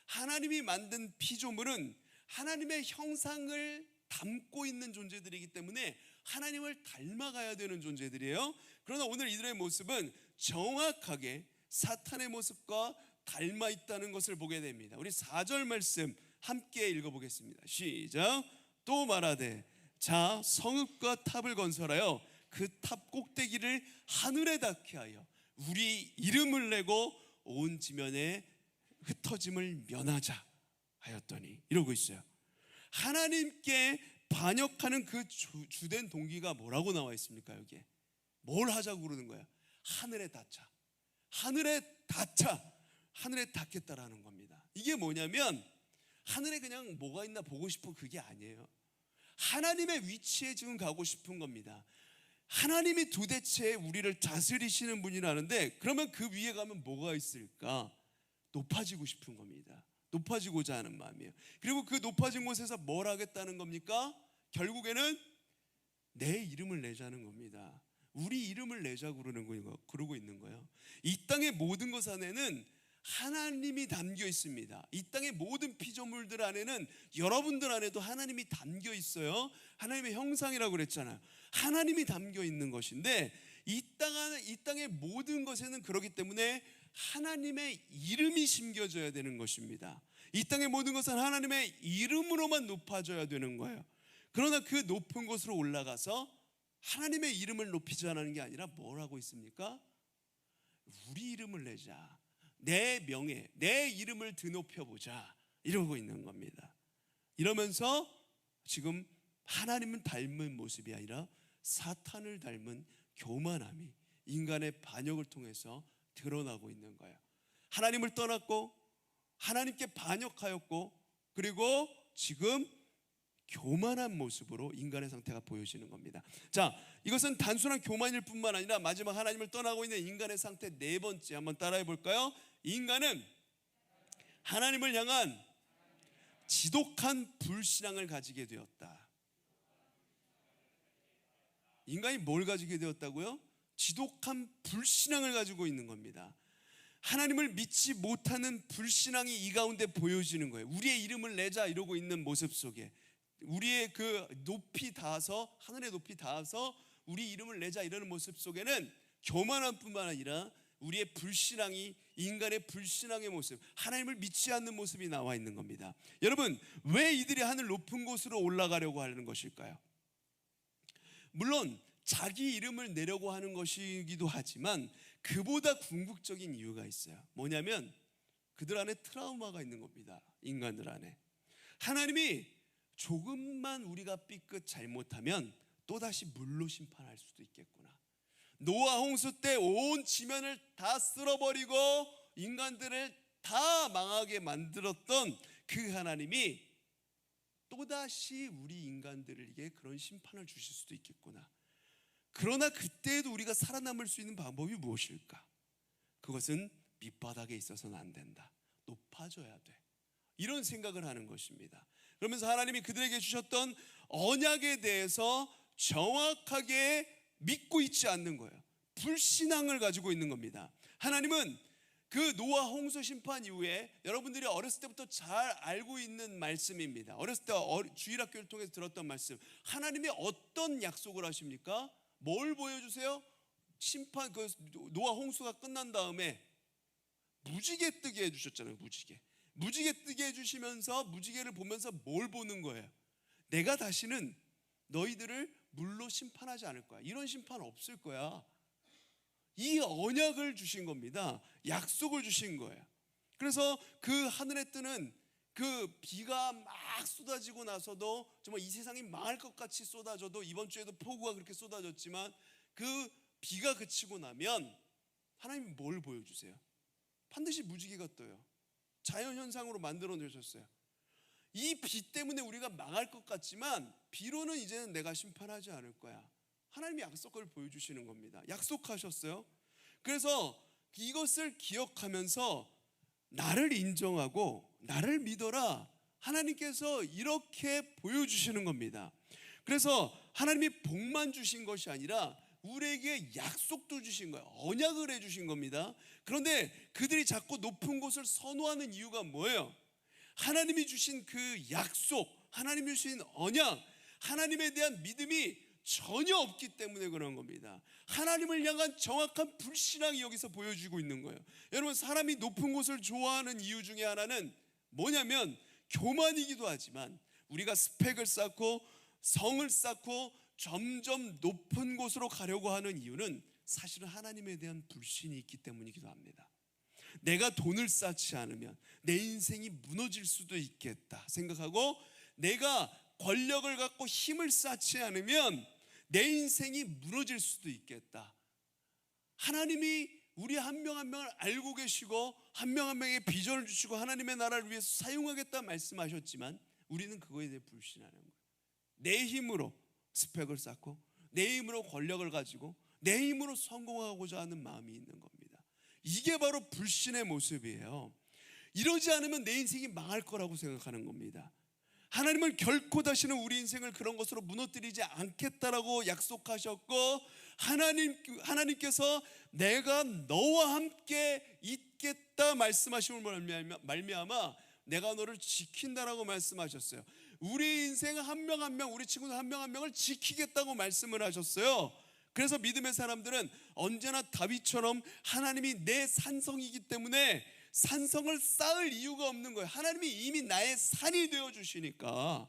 하나님이 만든 피조물은 하나님의 형상을 담고 있는 존재들이기 때문에 하나님을 닮아가야 되는 존재들이에요. 그러나 오늘 이들의 모습은 정확하게 사탄의 모습과 닮아 있다는 것을 보게 됩니다. 우리 4절 말씀 함께 읽어보겠습니다. 시작. 또 말하되 자 성읍과 탑을 건설하여 그 탑 꼭대기를 하늘에 닿게 하여 우리 이름을 내고 온 지면에 흩어짐을 면하자 하였더니, 이러고 있어요. 하나님께 반역하는 그 주된 동기가 뭐라고 나와 있습니까? 여기에 뭘 하자고 그러는 거야? 하늘에 닿자, 하늘에 닿자, 하늘에 닿겠다라는 겁니다. 이게 뭐냐면 하늘에 그냥 뭐가 있나 보고 싶은 그게 아니에요. 하나님의 위치에 지금 가고 싶은 겁니다. 하나님이 도대체 우리를 다스리시는 분이라는데, 그러면 그 위에 가면 뭐가 있을까? 높아지고 싶은 겁니다. 높아지고자 하는 마음이에요. 그리고 그 높아진 곳에서 뭘 하겠다는 겁니까? 결국에는 내 이름을 내자는 겁니다. 우리 이름을 내자고 그러고 있는 거예요. 이 땅의 모든 것 안에는 하나님이 담겨 있습니다. 이 땅의 모든 피조물들 안에는, 여러분들 안에도 하나님이 담겨 있어요. 하나님의 형상이라고 그랬잖아요. 하나님이 담겨 있는 것인데 이 땅의 모든 것에는 그렇기 때문에 하나님의 이름이 심겨져야 되는 것입니다. 이 땅의 모든 것은 하나님의 이름으로만 높아져야 되는 거예요. 그러나 그 높은 곳으로 올라가서 하나님의 이름을 높이자는 게 아니라 뭘 하고 있습니까? 우리 이름을 내자, 내 명예, 내 이름을 드높여보자, 이러고 있는 겁니다. 이러면서 지금 하나님을 닮은 모습이 아니라 사탄을 닮은 교만함이 인간의 반역을 통해서 드러나고 있는 거예요. 하나님을 떠났고 하나님께 반역하였고, 그리고 지금 교만한 모습으로 인간의 상태가 보여지는 겁니다. 자, 이것은 단순한 교만일 뿐만 아니라 마지막 하나님을 떠나고 있는 인간의 상태 네 번째 한번 따라해 볼까요? 인간은 하나님을 향한 지독한 불신앙을 가지게 되었다. 인간이 뭘 가지게 되었다고요? 지독한 불신앙을 가지고 있는 겁니다. 하나님을 믿지 못하는 불신앙이 이 가운데 보여지는 거예요. 우리의 이름을 내자 이러고 있는 모습 속에, 우리의 그 높이 닿아서, 하늘의 높이 닿아서 우리 이름을 내자 이러는 모습 속에는 교만함 뿐만 아니라 우리의 불신앙이, 인간의 불신앙의 모습, 하나님을 믿지 않는 모습이 나와 있는 겁니다. 여러분, 왜 이들이 하늘 높은 곳으로 올라가려고 하는 것일까요? 물론 자기 이름을 내려고 하는 것이기도 하지만 그보다 궁극적인 이유가 있어요. 뭐냐면 그들 안에 트라우마가 있는 겁니다. 인간들 안에. 하나님이 조금만 우리가 삐끗 잘못하면 또다시 물로 심판할 수도 있겠구나. 노아 홍수 때 온 지면을 다 쓸어버리고 인간들을 다 망하게 만들었던 그 하나님이 또다시 우리 인간들에게 그런 심판을 주실 수도 있겠구나. 그러나 그때에도 우리가 살아남을 수 있는 방법이 무엇일까? 그것은 밑바닥에 있어서는 안 된다. 높아져야 돼. 이런 생각을 하는 것입니다. 그러면서 하나님이 그들에게 주셨던 언약에 대해서 정확하게 믿고 있지 않는 거예요. 불신앙을 가지고 있는 겁니다. 하나님은 그 노아 홍수 심판 이후에 여러분들이 어렸을 때부터 잘 알고 있는 말씀입니다. 어렸을 때 주일학교를 통해서 들었던 말씀. 하나님이 어떤 약속을 하십니까? 뭘 보여주세요? 심판 그 노아 홍수가 끝난 다음에 무지개 뜨게 해주셨잖아요. 무지개 뜨게 해주시면서 무지개를 보면서 뭘 보는 거예요? 내가 다시는 너희들을 물로 심판하지 않을 거야. 이런 심판 없을 거야. 이 언약을 주신 겁니다. 약속을 주신 거예요. 그래서 그 하늘에 뜨는 그 비가 막 쏟아지고 나서도 정말 이 세상이 망할 것 같이 쏟아져도, 이번 주에도 폭우가 그렇게 쏟아졌지만 그 비가 그치고 나면 하나님이 뭘 보여주세요? 반드시 무지개가 떠요. 자연현상으로 만들어 놓으셨어요. 이 비 때문에 우리가 망할 것 같지만 비로는 이제는 내가 심판하지 않을 거야. 하나님이 약속을 보여주시는 겁니다. 약속하셨어요. 그래서 이것을 기억하면서 나를 인정하고 나를 믿어라. 하나님께서 이렇게 보여주시는 겁니다. 그래서 하나님이 복만 주신 것이 아니라 우리에게 약속도 주신 거예요. 언약을 해주신 겁니다. 그런데 그들이 자꾸 높은 곳을 선호하는 이유가 뭐예요? 하나님이 주신 그 약속, 하나님이 주신 언약, 하나님에 대한 믿음이 전혀 없기 때문에 그런 겁니다. 하나님을 향한 정확한 불신앙이 여기서 보여지고 있는 거예요. 여러분, 사람이 높은 곳을 좋아하는 이유 중에 하나는 뭐냐면 교만이기도 하지만, 우리가 스펙을 쌓고 성을 쌓고 점점 높은 곳으로 가려고 하는 이유는 사실은 하나님에 대한 불신이 있기 때문이기도 합니다. 내가 돈을 쌓지 않으면 내 인생이 무너질 수도 있겠다 생각하고, 내가 권력을 갖고 힘을 쌓지 않으면 내 인생이 무너질 수도 있겠다. 하나님이 우리 한 명 한 명을 알고 계시고 한 명 한 명에게 비전을 주시고 하나님의 나라를 위해서 사용하겠다 말씀하셨지만, 우리는 그거에 대해 불신하는 거예요. 내 힘으로 스펙을 쌓고 내 힘으로 권력을 가지고 내 힘으로 성공하고자 하는 마음이 있는 겁니다. 이게 바로 불신의 모습이에요. 이러지 않으면 내 인생이 망할 거라고 생각하는 겁니다. 하나님은 결코 다시는 우리 인생을 그런 것으로 무너뜨리지 않겠다라고 약속하셨고, 하나님께서 내가 너와 함께 있겠다 말씀하심을 말미암아 내가 너를 지킨다라고 말씀하셨어요. 우리 인생 한 명 한 명, 우리 친구들 한 명 한 명을 지키겠다고 말씀을 하셨어요. 그래서 믿음의 사람들은 언제나 다윗처럼 하나님이 내 산성이기 때문에 산성을 쌓을 이유가 없는 거예요. 하나님이 이미 나의 산이 되어주시니까,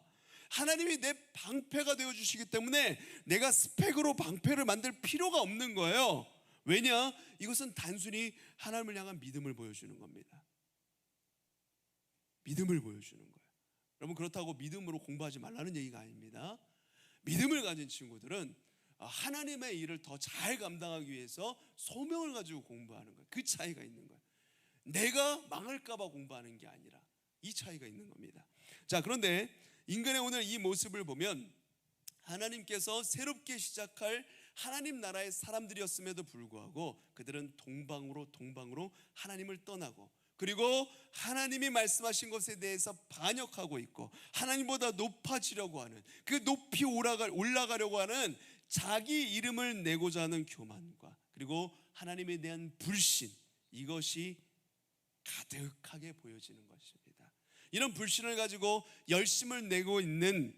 하나님이 내 방패가 되어주시기 때문에 내가 스펙으로 방패를 만들 필요가 없는 거예요. 왜냐? 이것은 단순히 하나님을 향한 믿음을 보여주는 겁니다. 믿음을 보여주는 거예요. 여러분, 그렇다고 믿음으로 공부하지 말라는 얘기가 아닙니다. 믿음을 가진 친구들은 하나님의 일을 더 잘 감당하기 위해서 소명을 가지고 공부하는 거예요. 그 차이가 있는 거예요. 내가 망할까 봐 공부하는 게 아니라 이 차이가 있는 겁니다. 자, 그런데 인간의 오늘 이 모습을 보면 하나님께서 새롭게 시작할 하나님 나라의 사람들이었음에도 불구하고 그들은 동방으로 하나님을 떠나고, 그리고 하나님이 말씀하신 것에 대해서 반역하고 있고, 하나님보다 높아지려고 하는, 그 높이 올라가려고 하는 자기 이름을 내고자 하는 교만과, 그리고 하나님에 대한 불신, 이것이 가득하게 보여지는 것입니다. 이런 불신을 가지고 열심을 내고 있는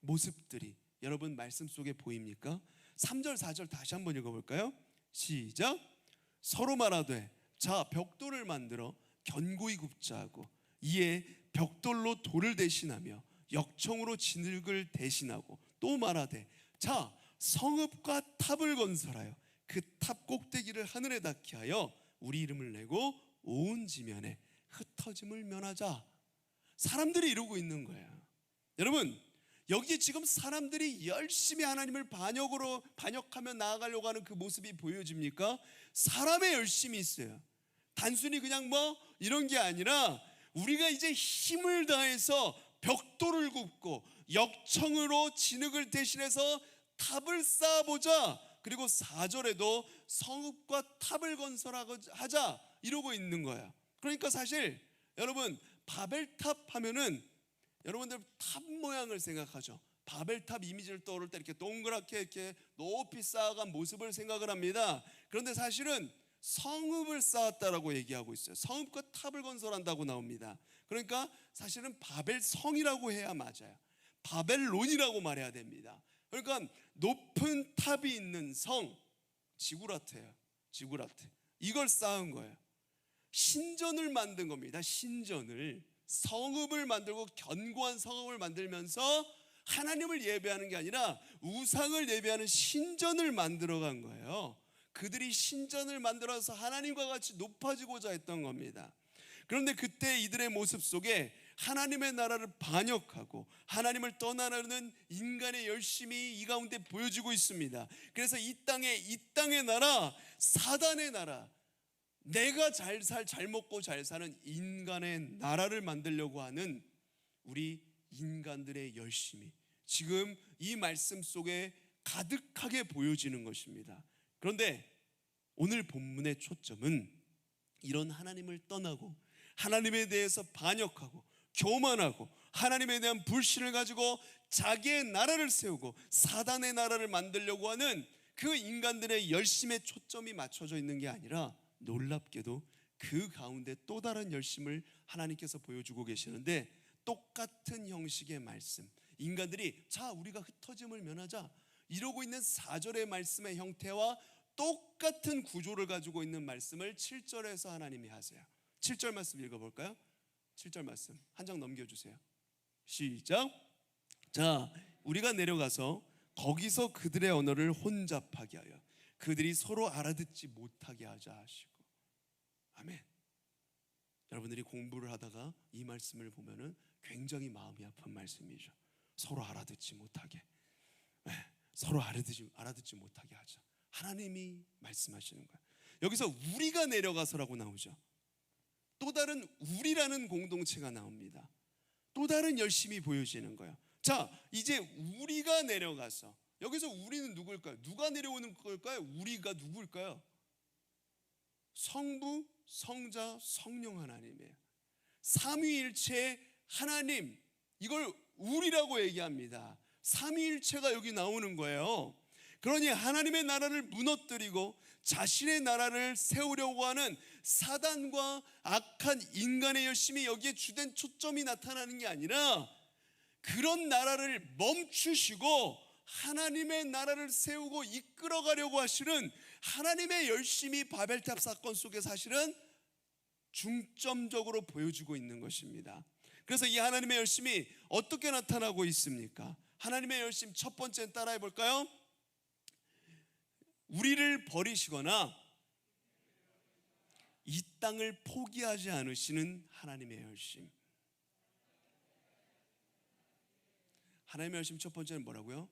모습들이 여러분 말씀 속에 보입니까? 3절 4절 다시 한번 읽어볼까요? 시작. 서로 말하되 자, 벽돌을 만들어 견고히 굽자 하고, 이에 벽돌로 돌을 대신하며 역청으로 진흙을 대신하고, 또 말하되 자, 성읍과 탑을 건설하여 그 탑 꼭대기를 하늘에 닿게 하여 우리 이름을 내고 온 지면에 흩어짐을 면하자. 사람들이 이러고 있는 거예요. 여러분, 여기 지금 사람들이 열심히 하나님을 반역하며 나아가려고 하는 그 모습이 보여집니까? 사람의 열심이 있어요. 단순히 그냥 뭐 이런 게 아니라 우리가 이제 힘을 다해서 벽돌을 굽고 역청으로 진흙을 대신해서 탑을 쌓아보자. 그리고 4절에도 성읍과 탑을 건설하자 이러고 있는 거야. 그러니까 사실 여러분 바벨탑 하면은 여러분들 탑 모양을 생각하죠. 바벨탑 이미지를 떠오를 때 이렇게 동그랗게 이렇게 높이 쌓아간 모습을 생각을 합니다. 그런데 사실은 성읍을 쌓았다라고 얘기하고 있어요. 성읍과 탑을 건설한다고 나옵니다. 그러니까 사실은 바벨성이라고 해야 맞아요. 바벨론이라고 말해야 됩니다. 그러니까 높은 탑이 있는 성, 지구라트예요. 지구라트. 이걸 쌓은 거예요. 신전을 만든 겁니다. 신전을, 성읍을 만들고 견고한 성읍을 만들면서 하나님을 예배하는 게 아니라 우상을 예배하는 신전을 만들어간 거예요. 그들이 신전을 만들어서 하나님과 같이 높아지고자 했던 겁니다. 그런데 그때 이들의 모습 속에 하나님의 나라를 반역하고 하나님을 떠나려는 인간의 열심이 이 가운데 보여지고 있습니다. 그래서 이 땅의 나라, 사단의 나라, 내가 잘 먹고 잘 사는 인간의 나라를 만들려고 하는 우리 인간들의 열심이 지금 이 말씀 속에 가득하게 보여지는 것입니다. 그런데 오늘 본문의 초점은 이런 하나님을 떠나고 하나님에 대해서 반역하고 교만하고 하나님에 대한 불신을 가지고 자기의 나라를 세우고 사단의 나라를 만들려고 하는 그 인간들의 열심에 초점이 맞춰져 있는 게 아니라 놀랍게도 그 가운데 또 다른 열심을 하나님께서 보여주고 계시는데, 똑같은 형식의 말씀, 인간들이 자 우리가 흩어짐을 면하자 이러고 있는 4절의 말씀의 형태와 똑같은 구조를 가지고 있는 말씀을 7절에서 하나님이 하세요. 7절 말씀 읽어볼까요? 7절 말씀 한 장 넘겨주세요. 시작. 자 우리가 내려가서 거기서 그들의 언어를 혼잡하게 하여 그들이 서로 알아듣지 못하게 하자 하시고. 아멘. 여러분들이 공부를 하다가 이 말씀을 보면은 굉장히 마음이 아픈 말씀이죠. 서로 알아듣지 못하게, 서로 알아듣지 못하게 하자. 하나님이 말씀하시는 거예요. 여기서 우리가 내려가서라고 나오죠. 또 다른 우리라는 공동체가 나옵니다. 또 다른 열심이 보여지는 거예요. 자 이제 우리가 내려가서, 여기서 우리는 누구일까요? 누가 내려오는 걸까요? 우리가 누구일까요? 성부, 성자, 성령 하나님이에요. 삼위일체 하나님, 이걸 우리라고 얘기합니다. 삼위일체가 여기 나오는 거예요. 그러니 하나님의 나라를 무너뜨리고 자신의 나라를 세우려고 하는 사단과 악한 인간의 열심이 여기에 주된 초점이 나타나는 게 아니라 그런 나라를 멈추시고 하나님의 나라를 세우고 이끌어가려고 하시는 하나님의 열심이 바벨탑 사건 속에 사실은 중점적으로 보여지고 있는 것입니다. 그래서 이 하나님의 열심이 어떻게 나타나고 있습니까? 하나님의 열심 첫 번째는 따라해 볼까요? 우리를 버리시거나 이 땅을 포기하지 않으시는 하나님의 열심. 하나님의 열심 첫 번째는 뭐라고요?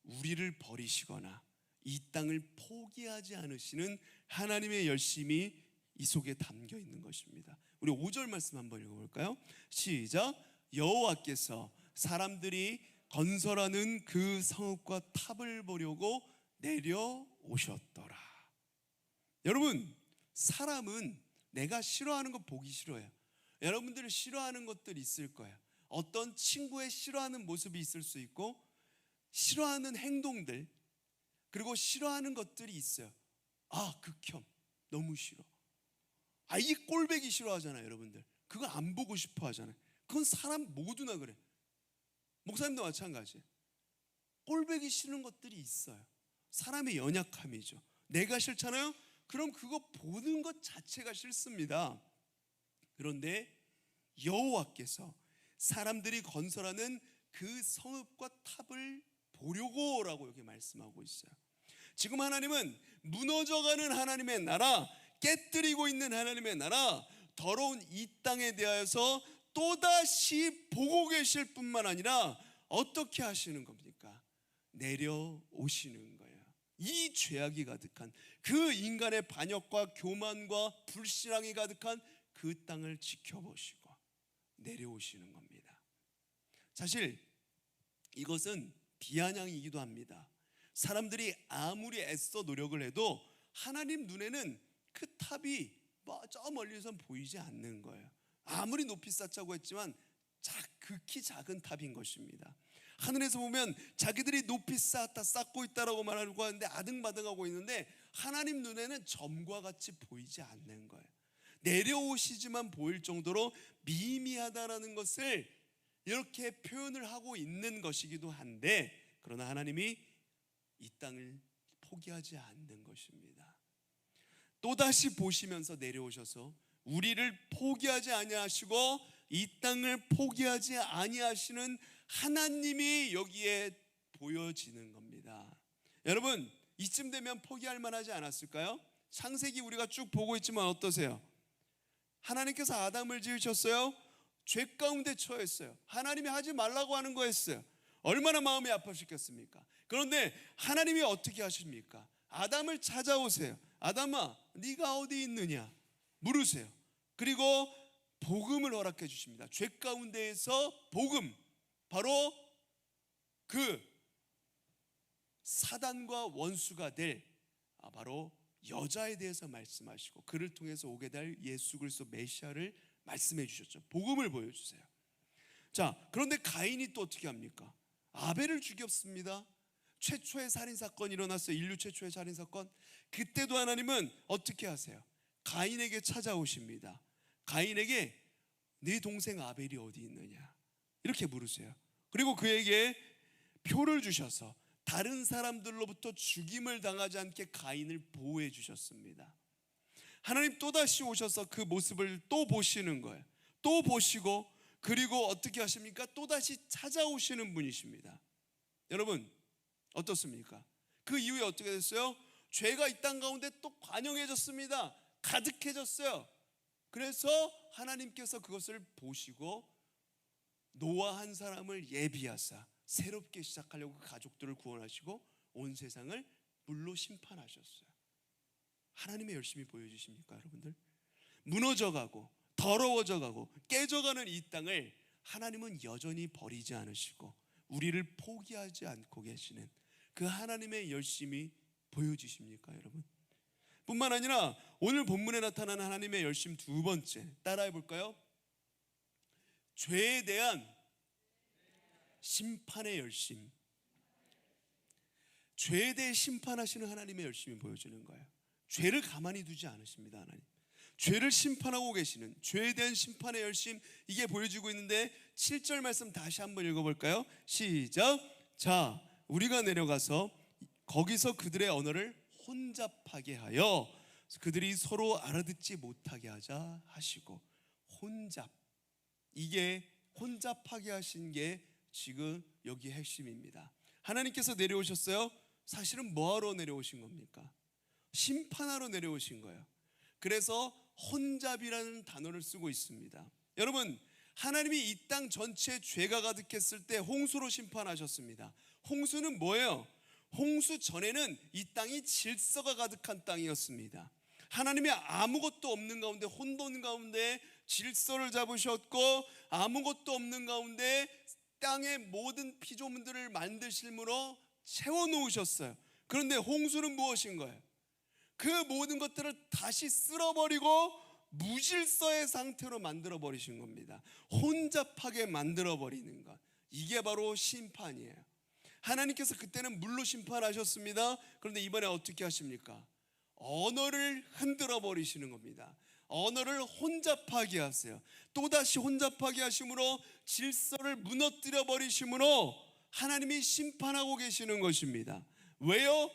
우리를 버리시거나 이 땅을 포기하지 않으시는 하나님의 열심이 이 속에 담겨 있는 것입니다. 우리 5절 말씀 한번 읽어볼까요? 시작. 여호와께서 사람들이 건설하는 그 성읍과 탑을 보려고 내려오셨더라. 여러분, 사람은 내가 싫어하는 거 보기 싫어해요. 여러분들 싫어하는 것들 있을 거예요. 어떤 친구의 싫어하는 모습이 있을 수 있고 싫어하는 행동들, 그리고 싫어하는 것들이 있어요. 아, 극혐, 너무 싫어. 아, 이 꼴배기 싫어하잖아요. 여러분들 그거 안 보고 싶어 하잖아요. 그건 사람 모두나 그래. 목사님도 마찬가지예요. 꼴배기 싫은 것들이 있어요. 사람의 연약함이죠. 내가 싫잖아요. 그럼 그거 보는 것 자체가 싫습니다. 그런데 여호와께서 사람들이 건설하는 그 성읍과 탑을 보려고 라고 여기 말씀하고 있어요. 지금 하나님은 무너져가는 하나님의 나라, 깨뜨리고 있는 하나님의 나라, 더러운 이 땅에 대하여서 또다시 보고 계실 뿐만 아니라 어떻게 하시는 겁니까? 내려오시는 거예요. 이 죄악이 가득한 그 인간의 반역과 교만과 불신앙이 가득한 그 땅을 지켜보시고 내려오시는 겁니다. 사실 이것은 비아냥이기도 합니다. 사람들이 아무리 애써 노력을 해도 하나님 눈에는 그 탑이 저 멀리선 보이지 않는 거예요. 아무리 높이 쌓자고 했지만 극히 작은 탑인 것입니다. 하늘에서 보면 자기들이 높이 쌓고 있다라고 말하고 하는데 아등바등하고 있는데 하나님 눈에는 점과 같이 보이지 않는 거예요. 내려오시지만 보일 정도로 미미하다라는 것을 이렇게 표현을 하고 있는 것이기도 한데, 그러나 하나님이 이 땅을 포기하지 않는 것입니다. 또다시 보시면서 내려오셔서 우리를 포기하지 아니하시고 이 땅을 포기하지 아니하시는 하나님이 여기에 보여지는 겁니다. 여러분, 이쯤 되면 포기할 만하지 않았을까요? 창세기 우리가 쭉 보고 있지만 어떠세요? 하나님께서 아담을 지으셨어요. 죄 가운데 처했어요. 하나님이 하지 말라고 하는 거였어요. 얼마나 마음이 아프셨겠습니까? 그런데 하나님이 어떻게 하십니까? 아담을 찾아오세요. 아담아, 네가 어디 있느냐 물으세요. 그리고 복음을 허락해 주십니다. 죄 가운데에서 복음, 바로 그 사단과 원수가 될 바로 여자에 대해서 말씀하시고 그를 통해서 오게 될 예수 그리스도 메시아를 말씀해 주셨죠. 복음을 보여주세요. 자, 그런데 가인이 또 어떻게 합니까? 아벨을 죽였습니다. 최초의 살인사건이 일어났어요. 인류 최초의 살인사건. 그때도 하나님은 어떻게 하세요? 가인에게 찾아오십니다. 가인에게 네 동생 아벨이 어디 있느냐 이렇게 물으세요. 그리고 그에게 표를 주셔서 다른 사람들로부터 죽임을 당하지 않게 가인을 보호해 주셨습니다. 하나님 또다시 오셔서 그 모습을 또 보시는 거예요. 또 보시고 그리고 어떻게 하십니까? 또다시 찾아오시는 분이십니다. 여러분 어떻습니까? 그 이후에 어떻게 됐어요? 죄가 이 땅 가운데 또 관영해졌습니다. 가득해졌어요. 그래서 하나님께서 그것을 보시고 노아 한 사람을 예비하사 새롭게 시작하려고 그 가족들을 구원하시고 온 세상을 물로 심판하셨어요. 하나님의 열심히 보여주십니까 여러분들? 무너져가고 더러워져가고 깨져가는 이 땅을 하나님은 여전히 버리지 않으시고 우리를 포기하지 않고 계시는 그 하나님의 열심이 보여주십니까 여러분? 뿐만 아니라 오늘 본문에 나타나는 하나님의 열심 두 번째 따라해 볼까요? 죄에 대한 심판의 열심. 죄에 대해 심판하시는 하나님의 열심이 보여지는 거예요. 죄를 가만히 두지 않으십니다. 하나님 죄를 심판하고 계시는 죄에 대한 심판의 열심, 이게 보여지고 있는데 7절 말씀 다시 한번 읽어볼까요? 시작. 자, 우리가 내려가서 거기서 그들의 언어를 혼잡하게 하여 그들이 서로 알아듣지 못하게 하자 하시고. 혼잡, 이게 혼잡하게 하신 게 지금 여기 핵심입니다. 하나님께서 내려오셨어요. 사실은 뭐하러 내려오신 겁니까? 심판하러 내려오신 거예요. 그래서 혼잡이라는 단어를 쓰고 있습니다. 여러분, 하나님이 이 땅 전체에 죄가 가득했을 때 홍수로 심판하셨습니다. 홍수는 뭐예요? 홍수 전에는 이 땅이 질서가 가득한 땅이었습니다. 하나님이 아무것도 없는 가운데, 혼돈 가운데 질서를 잡으셨고 아무것도 없는 가운데 땅의 모든 피조물들을 만드실므로 채워놓으셨어요. 그런데 홍수는 무엇인 거예요? 그 모든 것들을 다시 쓸어버리고 무질서의 상태로 만들어버리신 겁니다. 혼잡하게 만들어버리는 것, 이게 바로 심판이에요. 하나님께서 그때는 물로 심판하셨습니다. 그런데 이번에 어떻게 하십니까? 언어를 흔들어 버리시는 겁니다. 언어를 혼잡하게 하세요. 또다시 혼잡하게 하심으로 질서를 무너뜨려 버리심으로 하나님이 심판하고 계시는 것입니다. 왜요?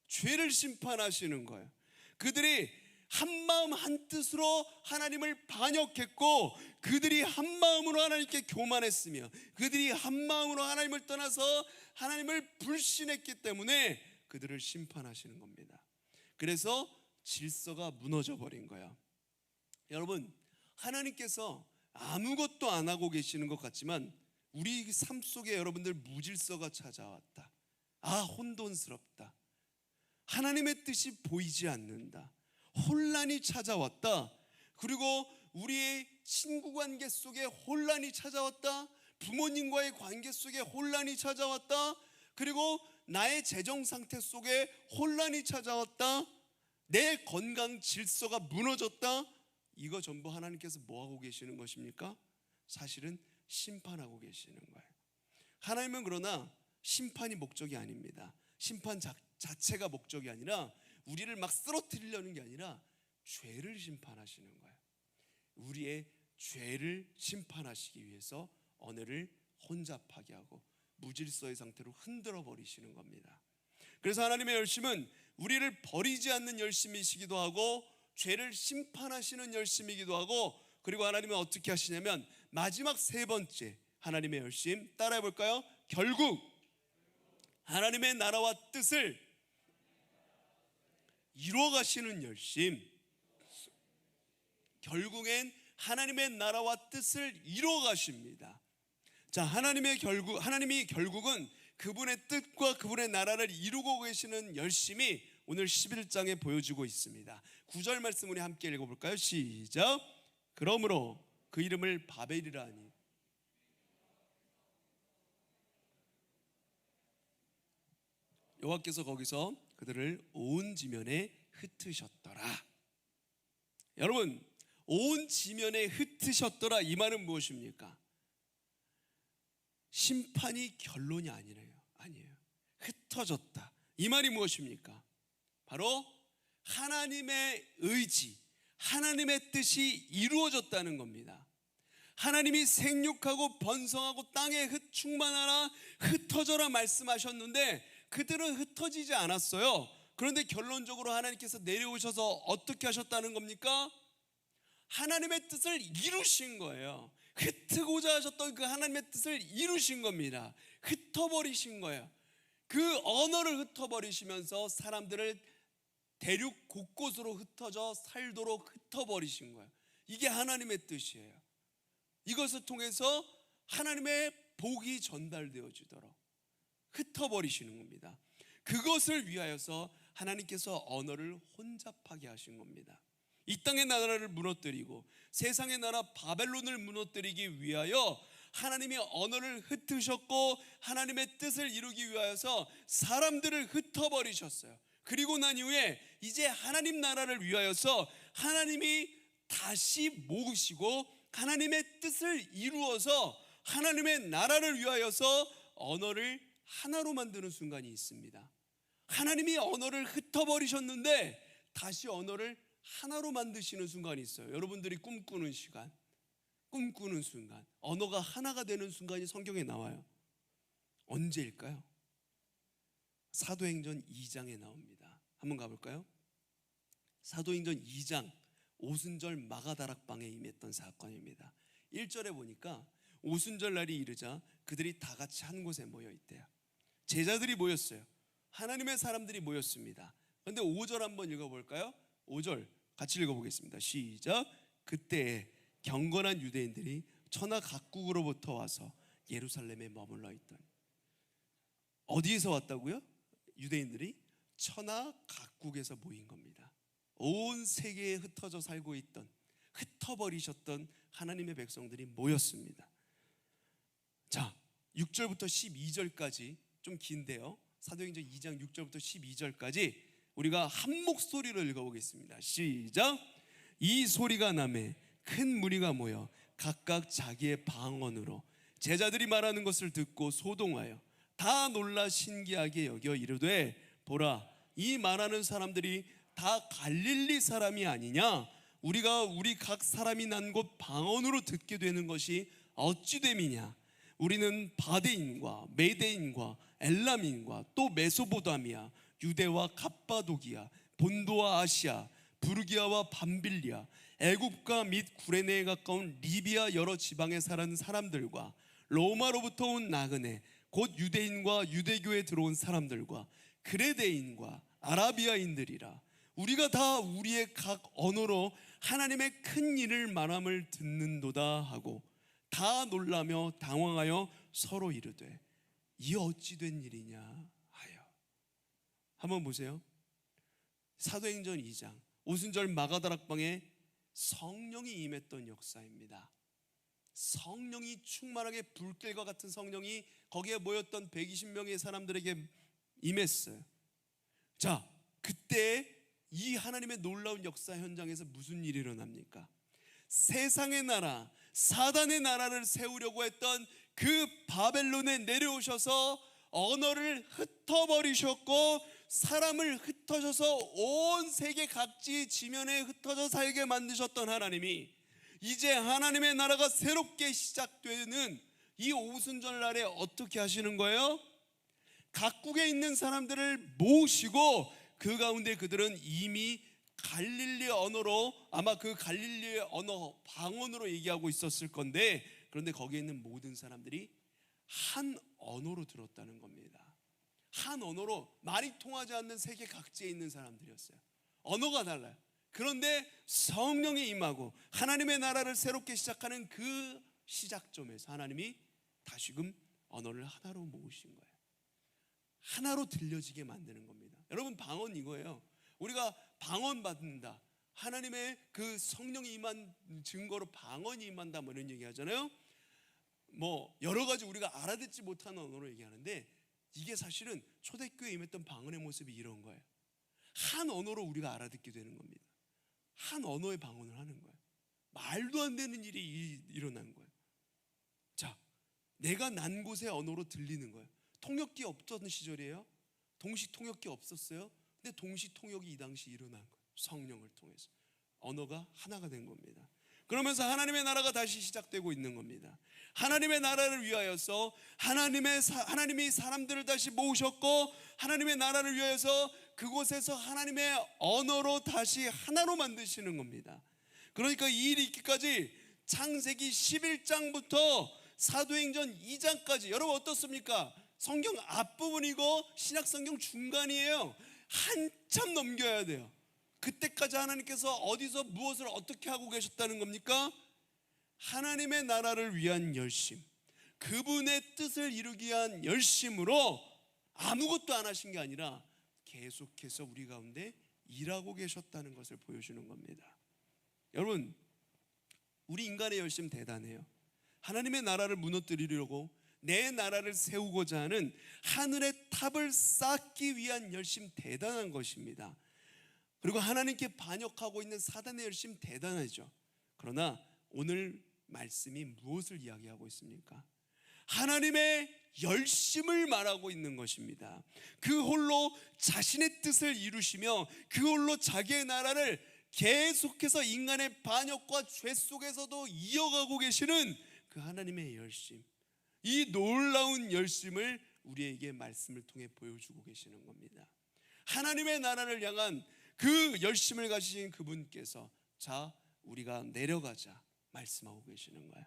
죄를 심판하시는 거예요. 그들이 한마음 한뜻으로 하나님을 반역했고 그들이 한마음으로 하나님께 교만했으며 그들이 한마음으로 하나님을 떠나서 하나님을 불신했기 때문에 그들을 심판하시는 겁니다. 그래서 질서가 무너져 버린 거야. 여러분, 하나님께서 아무것도 안 하고 계시는 것 같지만 우리 삶 속에 여러분들 무질서가 찾아왔다. 아, 혼돈스럽다. 하나님의 뜻이 보이지 않는다. 혼란이 찾아왔다. 그리고 우리의 친구 관계 속에 혼란이 찾아왔다. 부모님과의 관계 속에 혼란이 찾아왔다. 그리고 나의 재정 상태 속에 혼란이 찾아왔다. 내 건강 질서가 무너졌다. 이거 전부 하나님께서 뭐하고 계시는 것입니까? 사실은 심판하고 계시는 거예요. 하나님은 그러나 심판이 목적이 아닙니다. 심판 자체가 목적이 아니라 우리를 막 쓰러뜨리려는 게 아니라 죄를 심판하시는 거예요. 우리의 죄를 심판하시기 위해서 언어를 혼잡하게 하고 무질서의 상태로 흔들어 버리시는 겁니다. 그래서 하나님의 열심은 우리를 버리지 않는 열심이시기도 하고 죄를 심판하시는 열심이기도 하고, 그리고 하나님은 어떻게 하시냐면 마지막 세 번째 하나님의 열심 따라해 볼까요? 결국 하나님의 나라와 뜻을 이루어 가시는 열심. 결국엔 하나님의 나라와 뜻을 이루어 가십니다. 자, 하나님이 결국은 그분의 뜻과 그분의 나라를 이루고 계시는 열심이 오늘 11장에 보여지고 있습니다. 9절 말씀 우리 함께 읽어볼까요? 시작. 그러므로 그 이름을 바벨이라 하니 여호와께서 거기서 그들을 온 지면에 흩으셨더라. 여러분, 온 지면에 흩으셨더라, 이 말은 무엇입니까? 심판이 결론이 아니에요. 흩어졌다, 이 말이 무엇입니까? 바로 하나님의 의지, 하나님의 뜻이 이루어졌다는 겁니다. 하나님이 생육하고 번성하고 땅에 충만하라 흩어져라 말씀하셨는데 그들은 흩어지지 않았어요. 그런데 결론적으로 하나님께서 내려오셔서 어떻게 하셨다는 겁니까? 하나님의 뜻을 이루신 거예요. 흩고자 하셨던 그 하나님의 뜻을 이루신 겁니다. 흩어버리신 거예요. 그 언어를 흩어버리시면서 사람들을 대륙 곳곳으로 흩어져 살도록 흩어버리신 거예요. 이게 하나님의 뜻이에요. 이것을 통해서 하나님의 복이 전달되어지도록 흩어버리시는 겁니다. 그것을 위하여서 하나님께서 언어를 혼잡하게 하신 겁니다. 이 땅의 나라를 무너뜨리고 세상의 나라 바벨론을 무너뜨리기 위하여 하나님이 언어를 흩으셨고 하나님의 뜻을 이루기 위하여서 사람들을 흩어버리셨어요. 그리고 난 이후에 이제 하나님 나라를 위하여서 하나님이 다시 모으시고 하나님의 뜻을 이루어서 하나님의 나라를 위하여서 언어를 하나로 만드는 순간이 있습니다. 하나님이 언어를 흩어버리셨는데 다시 언어를 하나로 만드시는 순간이 있어요. 여러분들이 꿈꾸는 시간, 꿈꾸는 순간, 언어가 하나가 되는 순간이 성경에 나와요. 언제일까요? 사도행전 2장에 나옵니다. 한번 가볼까요? 사도행전 2장 오순절 마가다락방에 임했던 사건입니다. 1절에 보니까 오순절 날이 이르자 그들이 다 같이 한 곳에 모여 있대요. 제자들이 모였어요. 하나님의 사람들이 모였습니다. 그런데 5절 한번 읽어볼까요? 5절 같이 읽어보겠습니다. 시작. 그때 경건한 유대인들이 천하 각국으로부터 와서 예루살렘에 머물러 있더니. 어디에서 왔다고요? 유대인들이 천하 각국에서 모인 겁니다. 온 세계에 흩어져 살고 있던, 흩어버리셨던 하나님의 백성들이 모였습니다. 자, 6절부터 12절까지 좀 긴데요. 사도행전 2장 6절부터 12절까지 우리가 한 목소리로 읽어보겠습니다. 시작. 이 소리가 나매 큰 무리가 모여 각각 자기의 방언으로 제자들이 말하는 것을 듣고 소동하여 다 놀라 신기하게 여겨 이르되 보라, 이 말하는 사람들이 다 갈릴리 사람이 아니냐? 우리가 우리 각 사람이 난 곳 방언으로 듣게 되는 것이 어찌 됨이냐? 우리는 바데인과 메데인과 엘람인과 또 메소포타미아, 유대와 갑바도기아, 본도와 아시아, 부르기아와 밤빌리아, 애굽과 및 구레네에 가까운 리비아 여러 지방에 사는 사람들과 로마로부터 온 나그네 곧 유대인과 유대교에 들어온 사람들과 그레데인과 아라비아인들이라. 우리가 다 우리의 각 언어로 하나님의 큰 일을 말함을 듣는도다 하고 다 놀라며 당황하여 서로 이르되 이 어찌 된 일이냐 하여. 한번 보세요. 사도행전 2장 오순절 마가다락방에 성령이 임했던 역사입니다. 성령이 충만하게 불길과 같은 성령이 거기에 모였던 120명의 사람들에게 임했어요. 자, 그때 이 하나님의 놀라운 역사 현장에서 무슨 일이 일어납니까? 세상의 나라, 사단의 나라를 세우려고 했던 그 바벨론에 내려오셔서 언어를 흩어버리셨고 사람을 흩어져서 온 세계 각지 지면에 흩어져 살게 만드셨던 하나님이 이제 하나님의 나라가 새롭게 시작되는 이 오순절날에 어떻게 하시는 거예요? 각국에 있는 사람들을 모으시고 그 가운데 그들은 이미 갈릴리 언어로, 아마 그 갈릴리의 언어 방언으로 얘기하고 있었을 건데, 그런데 거기에 있는 모든 사람들이 한 언어로 들었다는 겁니다. 한 언어로, 말이 통하지 않는 세계 각지에 있는 사람들이었어요. 언어가 달라요. 그런데 성령이 임하고 하나님의 나라를 새롭게 시작하는 그 시작점에서 하나님이 다시금 언어를 하나로 모으신 거예요. 하나로 들려지게 만드는 겁니다. 여러분, 방언 이거예요. 우리가 방언 받는다, 하나님의 그 성령이 임한 증거로 방언이 임한다, 뭐 이런 얘기 하잖아요. 뭐 여러 가지 우리가 알아듣지 못하는 언어로 얘기하는데, 이게 사실은 초대교회에 임했던 방언의 모습이 이런 거예요. 한 언어로 우리가 알아듣게 되는 겁니다. 한 언어의 방언을 하는 거예요. 말도 안 되는 일이 일어난 거예요. 자, 내가 난 곳의 언어로 들리는 거예요. 통역기 없던 시절이에요. 동시 통역기 없었어요. 근데 동시 통역이 이 당시 일어난 거예요. 성령을 통해서 언어가 하나가 된 겁니다. 그러면서 하나님의 나라가 다시 시작되고 있는 겁니다. 하나님의 나라를 위하여서 하나님이 사람들을 다시 모으셨고, 하나님의 나라를 위하여서 그곳에서 하나님의 언어로 다시 하나로 만드시는 겁니다. 그러니까 이 일이 있기까지 창세기 11장부터 사도행전 2장까지, 여러분 어떻습니까? 성경 앞부분이고 신약성경 중간이에요. 한참 넘겨야 돼요. 그때까지 하나님께서 어디서 무엇을 어떻게 하고 계셨다는 겁니까? 하나님의 나라를 위한 열심, 그분의 뜻을 이루기 위한 열심으로 아무것도 안 하신 게 아니라 계속해서 우리 가운데 일하고 계셨다는 것을 보여주는 겁니다. 여러분, 우리 인간의 열심 대단해요. 하나님의 나라를 무너뜨리려고 내 나라를 세우고자 하는 하늘의 탑을 쌓기 위한 열심 대단한 것입니다. 그리고 하나님께 반역하고 있는 사단의 열심 대단하죠. 그러나 오늘 말씀이 무엇을 이야기하고 있습니까? 하나님의 열심을 말하고 있는 것입니다. 그 홀로 자신의 뜻을 이루시며 그 홀로 자기의 나라를 계속해서 인간의 반역과 죄 속에서도 이어가고 계시는 그 하나님의 열심, 이 놀라운 열심을 우리에게 말씀을 통해 보여주고 계시는 겁니다. 하나님의 나라를 향한 그 열심을 가지신 그분께서, 자, 우리가 내려가자 말씀하고 계시는 거예요.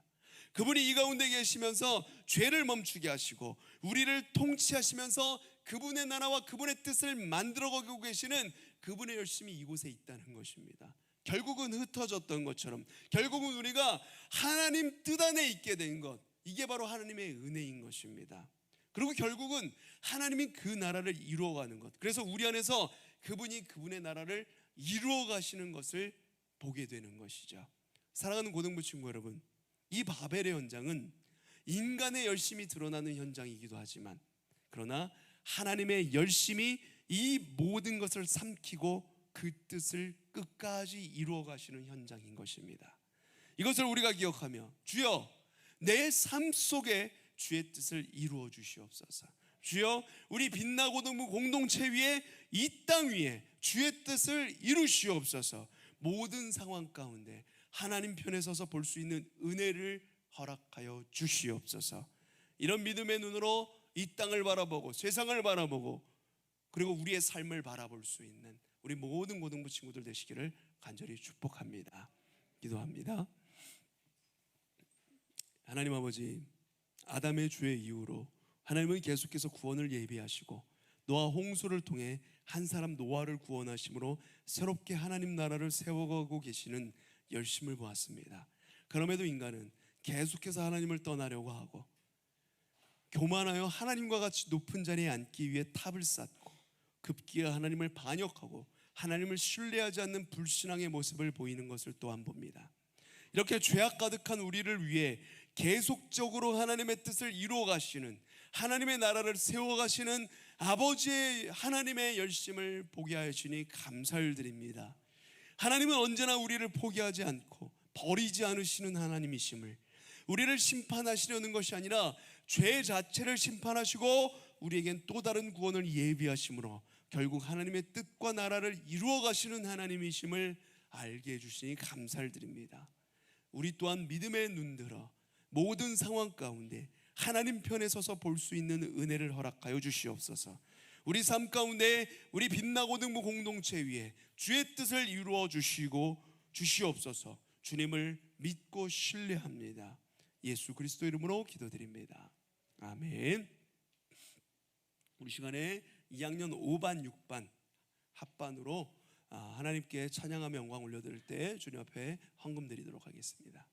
그분이 이 가운데 계시면서 죄를 멈추게 하시고 우리를 통치하시면서 그분의 나라와 그분의 뜻을 만들어가고 계시는 그분의 열심이 이곳에 있다는 것입니다. 결국은 흩어졌던 것처럼 결국은 우리가 하나님 뜻 안에 있게 된 것, 이게 바로 하나님의 은혜인 것입니다. 그리고 결국은 하나님이 그 나라를 이루어가는 것, 그래서 우리 안에서 그분이 그분의 나라를 이루어 가시는 것을 보게 되는 것이죠. 사랑하는 고등부 친구 여러분, 이 바벨의 현장은 인간의 열심이 드러나는 현장이기도 하지만, 그러나 하나님의 열심이 이 모든 것을 삼키고 그 뜻을 끝까지 이루어 가시는 현장인 것입니다. 이것을 우리가 기억하며, 주여 내 삶 속에 주의 뜻을 이루어 주시옵소서. 주여 우리 빛나고등부 공동체 위에, 이 땅 위에 주의 뜻을 이루시옵소서. 모든 상황 가운데 하나님 편에 서서 볼 수 있는 은혜를 허락하여 주시옵소서. 이런 믿음의 눈으로 이 땅을 바라보고 세상을 바라보고 그리고 우리의 삶을 바라볼 수 있는 우리 모든 고등부 친구들 되시기를 간절히 축복합니다. 기도합니다. 하나님 아버지, 아담의 죄 이후로 하나님은 계속해서 구원을 예비하시고 노아 홍수를 통해 한 사람 노아를 구원하심으로 새롭게 하나님 나라를 세워가고 계시는 열심을 보았습니다. 그럼에도 인간은 계속해서 하나님을 떠나려고 하고 교만하여 하나님과 같이 높은 자리에 앉기 위해 탑을 쌓고 급기야 하나님을 반역하고 하나님을 신뢰하지 않는 불신앙의 모습을 보이는 것을 또한 봅니다. 이렇게 죄악 가득한 우리를 위해 계속적으로 하나님의 뜻을 이루어 가시는, 하나님의 나라를 세워 가시는 아버지의 하나님의 열심을 보게 하시니 감사를 드립니다. 하나님은 언제나 우리를 포기하지 않고 버리지 않으시는 하나님이심을, 우리를 심판하시려는 것이 아니라 죄 자체를 심판하시고 우리에겐 또 다른 구원을 예비하심으로 결국 하나님의 뜻과 나라를 이루어 가시는 하나님이심을 알게 해주시니 감사를 드립니다. 우리 또한 믿음의 눈들어 모든 상황 가운데 하나님 편에 서서 볼 수 있는 은혜를 허락하여 주시옵소서. 우리 삶 가운데 우리 빛나고 등부 공동체 위에 주의 뜻을 이루어 주시고 주시옵소서. 주님을 믿고 신뢰합니다. 예수 그리스도 이름으로 기도드립니다. 아멘. 우리 시간에 2학년 5반 6반 합반으로 하나님께 찬양하며 영광 올려드릴 때 주님 앞에 헌금 드리도록 하겠습니다.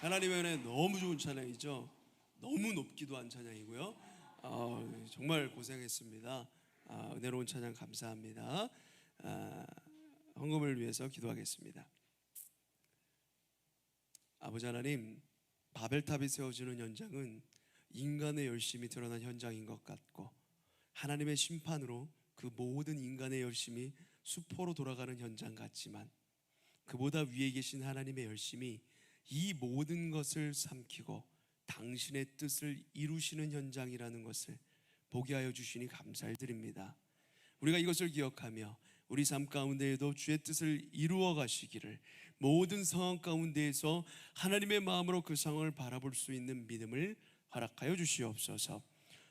하나님의 은혜 너무 좋은 찬양이죠. 너무 높기도 한 찬양이고요. 정말 고생했습니다. 은혜로운 찬양 감사합니다. 헌금을 위해서 기도하겠습니다. 아버지 하나님, 바벨탑이 세워지는 현장은 인간의 열심이 드러난 현장인 것 같고 하나님의 심판으로 그 모든 인간의 열심이 수포로 돌아가는 현장 같지만 그보다 위에 계신 하나님의 열심이 이 모든 것을 삼키고 당신의 뜻을 이루시는 현장이라는 것을 보게 하여 주시니 감사를 드립니다. 우리가 이것을 기억하며 우리 삶 가운데에도 주의 뜻을 이루어 가시기를, 모든 상황 가운데에서 하나님의 마음으로 그 상황을 바라볼 수 있는 믿음을 허락하여 주시옵소서.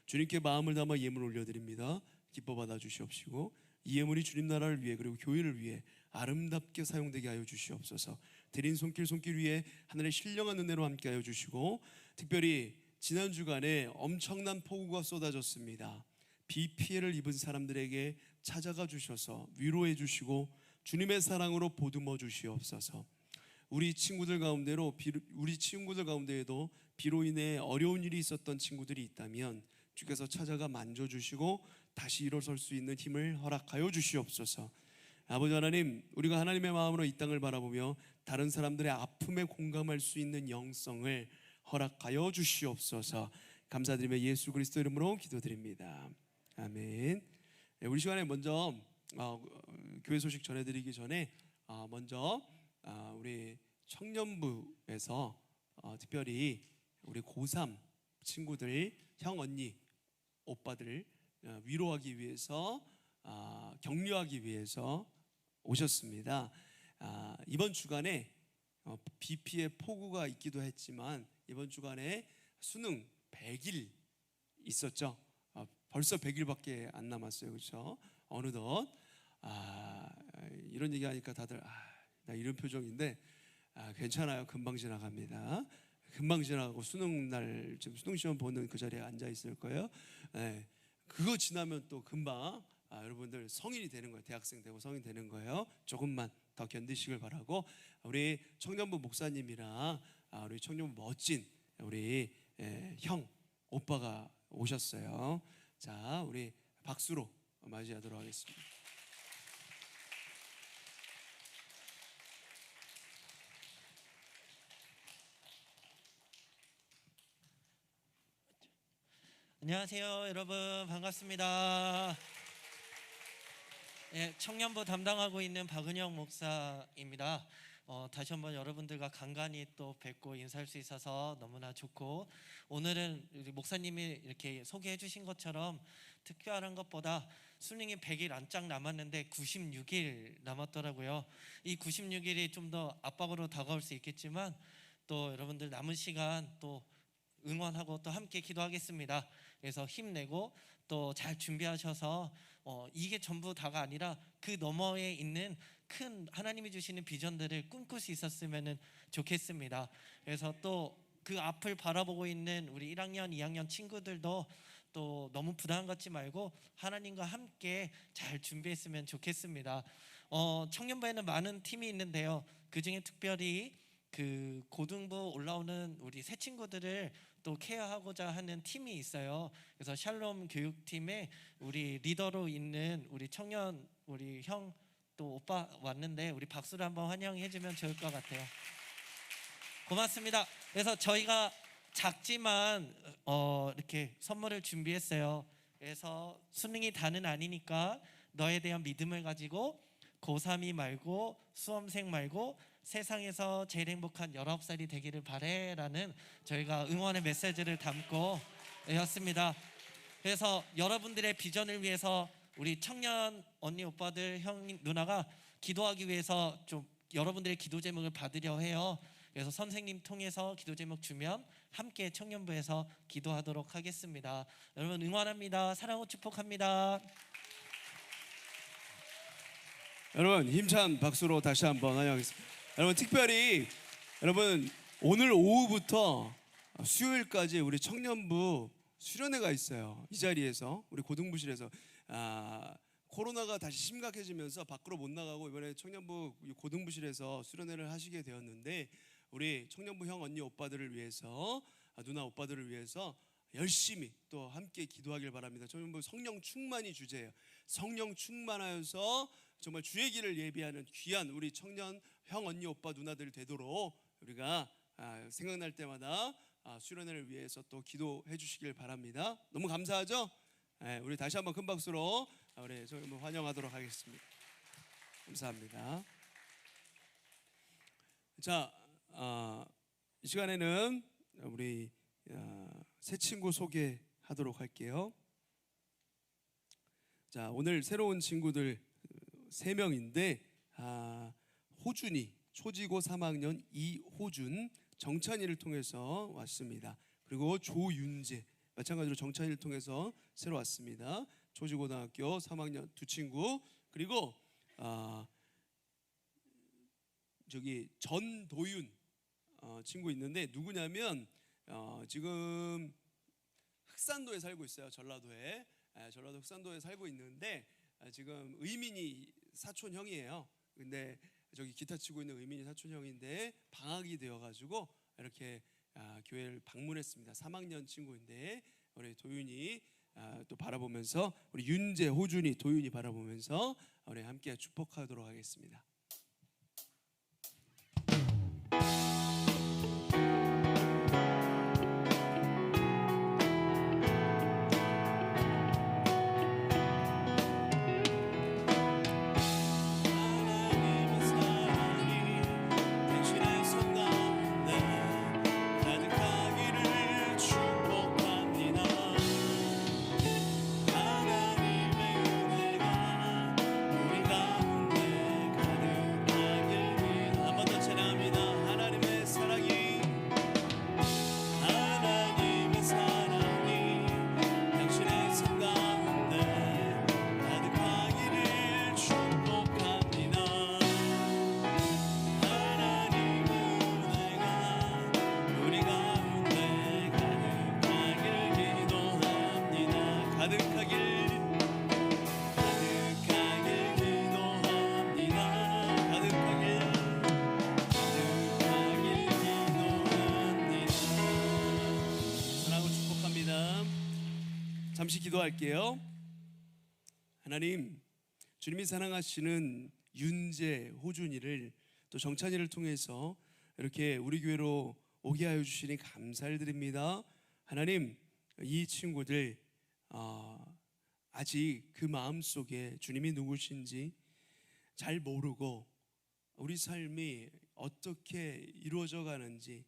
주님께 마음을 담아 예물 올려드립니다. 기뻐 받아 주시옵시고 이 예물이 주님 나라를 위해 그리고 교회를 위해 아름답게 사용되게 하여 주시옵소서. 드린 손길 위에 하늘의 신령한 은혜로 함께 하여 주시고, 특별히 지난 주간에 엄청난 폭우가 쏟아졌습니다. 비 피해를 입은 사람들에게 찾아가 주셔서 위로해 주시고 주님의 사랑으로 보듬어 주시옵소서. 우리 친구들 가운데에도 비로 인해 어려운 일이 있었던 친구들이 있다면 주께서 찾아가 만져주시고 다시 일어설 수 있는 힘을 허락하여 주시옵소서. 아버지 하나님, 우리가 하나님의 마음으로 이 땅을 바라보며 다른 사람들의 아픔에 공감할 수 있는 영성을 허락하여 주시옵소서. 감사드리며 예수 그리스도 이름으로 기도드립니다. 아멘. 우리 시간에 먼저 교회 소식 전해드리기 전에 먼저 우리 청년부에서 특별히 우리 고3 친구들, 형, 언니, 오빠들 위로하기 위해서, 격려하기 위해서 오셨습니다. 이번 주간에 비 피해 폭우가 있기도 했지만 이번 주간에 수능 100일 있었죠. 벌써 100일밖에 안 남았어요, 그렇죠? 어느덧 이런 얘기하니까 다들 나 이런 표정인데 괜찮아요. 금방 지나갑니다. 금방 지나가고 수능날 지금 수능 시험 보는 그 자리에 앉아 있을 거예요. 네, 그거 지나면 또 금방 여러분들 성인이 되는 거예요. 대학생 되고 성인 되는 거예요. 조금만 더 견디시길 바라고, 우리 청년부 목사님이랑 우리 청년부 멋진 우리 형 오빠가 오셨어요. 자, 우리 박수로 맞이하도록 하겠습니다. 안녕하세요, 여러분. 반갑습니다. 청년부 담당하고 있는 박은영 목사입니다. 다시 한번 여러분들과 간간히 또 뵙고 인사할 수 있어서 너무나 좋고, 오늘은 우리 목사님이 이렇게 소개해 주신 것처럼 특별한 것보다 수능이 100일 안짝 남았는데 96일 남았더라고요. 이 96일이 좀 더 압박으로 다가올 수 있겠지만 또 여러분들 남은 시간 또 응원하고 또 함께 기도하겠습니다. 그래서 힘내고 또 잘 준비하셔서 이게 전부 다가 아니라 그 너머에 있는 큰 하나님이 주시는 비전들을 꿈꿀 수 있었으면 좋겠습니다. 그래서 또 그 앞을 바라보고 있는 우리 1학년, 2학년 친구들도 또 너무 부담 갖지 말고 하나님과 함께 잘 준비했으면 좋겠습니다. 청년부에는 많은 팀이 있는데요. 그 중에 특별히 그 고등부 올라오는 우리 새 친구들을 또 케어하고자 하는 팀이 있어요. 그래서 샬롬 교육팀에 우리 리더로 있는 우리 청년, 우리 형 또 오빠 왔는데 우리 박수로 한번 환영해주면 좋을 것 같아요. 고맙습니다. 그래서 저희가 작지만 이렇게 선물을 준비했어요. 그래서 수능이 다는 아니니까 너에 대한 믿음을 가지고 고3이 말고 수험생 말고 세상에서 제일 행복한 19살이 되기를 바래 라는 저희가 응원의 메시지를 담고 였습니다. 그래서 여러분들의 비전을 위해서 우리 청년 언니 오빠들 형 누나가 기도하기 위해서 좀 여러분들의 기도 제목을 받으려 해요. 그래서 선생님 통해서 기도 제목 주면 함께 청년부에서 기도하도록 하겠습니다. 여러분 응원합니다. 사랑하고 축복합니다. 여러분 힘찬 박수로 다시 한번 환영하겠습니다. 여러분 특별히 여러분 오늘 오후부터 수요일까지 우리 청년부 수련회가 있어요. 이 자리에서 우리 고등부실에서 코로나가 다시 심각해지면서 밖으로 못 나가고 이번에 청년부 고등부실에서 수련회를 하시게 되었는데, 우리 청년부 형 언니 오빠들을 위해서, 누나 오빠들을 위해서 열심히 또 함께 기도하길 바랍니다. 청년부 성령 충만이 주제예요. 성령 충만하여서 정말 주의 길을 예비하는 귀한 우리 청년 형 언니 오빠 누나들 되도록 우리가 생각날 때마다 수련회를 위해서 또 기도해 주시길 바랍니다. 너무 감사하죠? 우리 다시 한번 큰 박수로 우리 저희 환영하도록 하겠습니다. 감사합니다. 자, 이 시간에는 우리 새 친구 소개하도록 할게요. 자, 오늘 새로운 친구들 3명인데 호준이 초지고 3학년 이호준 정찬이를 통해서 왔습니다. 그리고 조윤재 마찬가지로 정찬이를 통해서 새로 왔습니다. 초지고등학교 3학년 두 친구, 그리고 저기 전도윤 친구 있는데 누구냐면 지금 흑산도에 살고 있어요. 전라도에. 전라도 흑산도에 살고 있는데 지금 의민이 사촌 형이에요. 근데 저기 기타 치고 있는 의민이 사촌 형인데 방학이 되어가지고 이렇게 교회를 방문했습니다. 3학년 친구인데 우리 도윤이 또 바라보면서 우리 윤재, 호준이, 도윤이 바라보면서 우리 함께 축복하도록 하겠습니다. 잠시 기도할게요. 하나님, 주님이 사랑하시는 윤재, 호준이를 또 정찬이를 통해서 이렇게 우리 교회로 오게 하여 주시니 감사를 드립니다. 하나님, 이 친구들 아직 그 마음속에 주님이 누구신지 잘 모르고 우리 삶이 어떻게 이루어져 가는지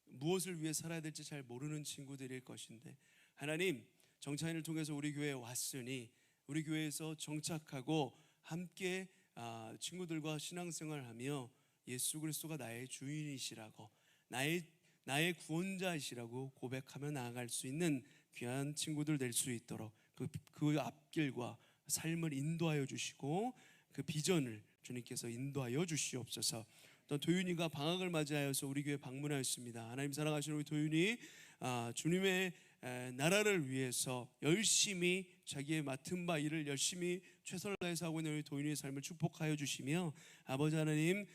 무엇을 위해 살아야 될지 잘 모르는 친구들일 것인데, 하나님, 정찬이를 통해서 우리 교회에 왔으니 우리 교회에서 정착하고 함께 친구들과 신앙생활하며 예수 그리스도가 나의 주인이시라고, 나의 구원자이시라고 고백하며 나아갈 수 있는 귀한 친구들 될 수 있도록 그 앞길과 삶을 인도하여 주시고 그 비전을 주님께서 인도하여 주시옵소서. 또 도윤이가 방학을 맞이하여서 우리 교회 방문하였습니다. 하나님 사랑하시는 우리 도윤이 주님의 나라를 위해서 열심히 자기의 맡은 바 일을 열심히 최선을 다해서 하고 있는 우리 도윤이의 삶을 축복하여 주시며, 아버지 하나님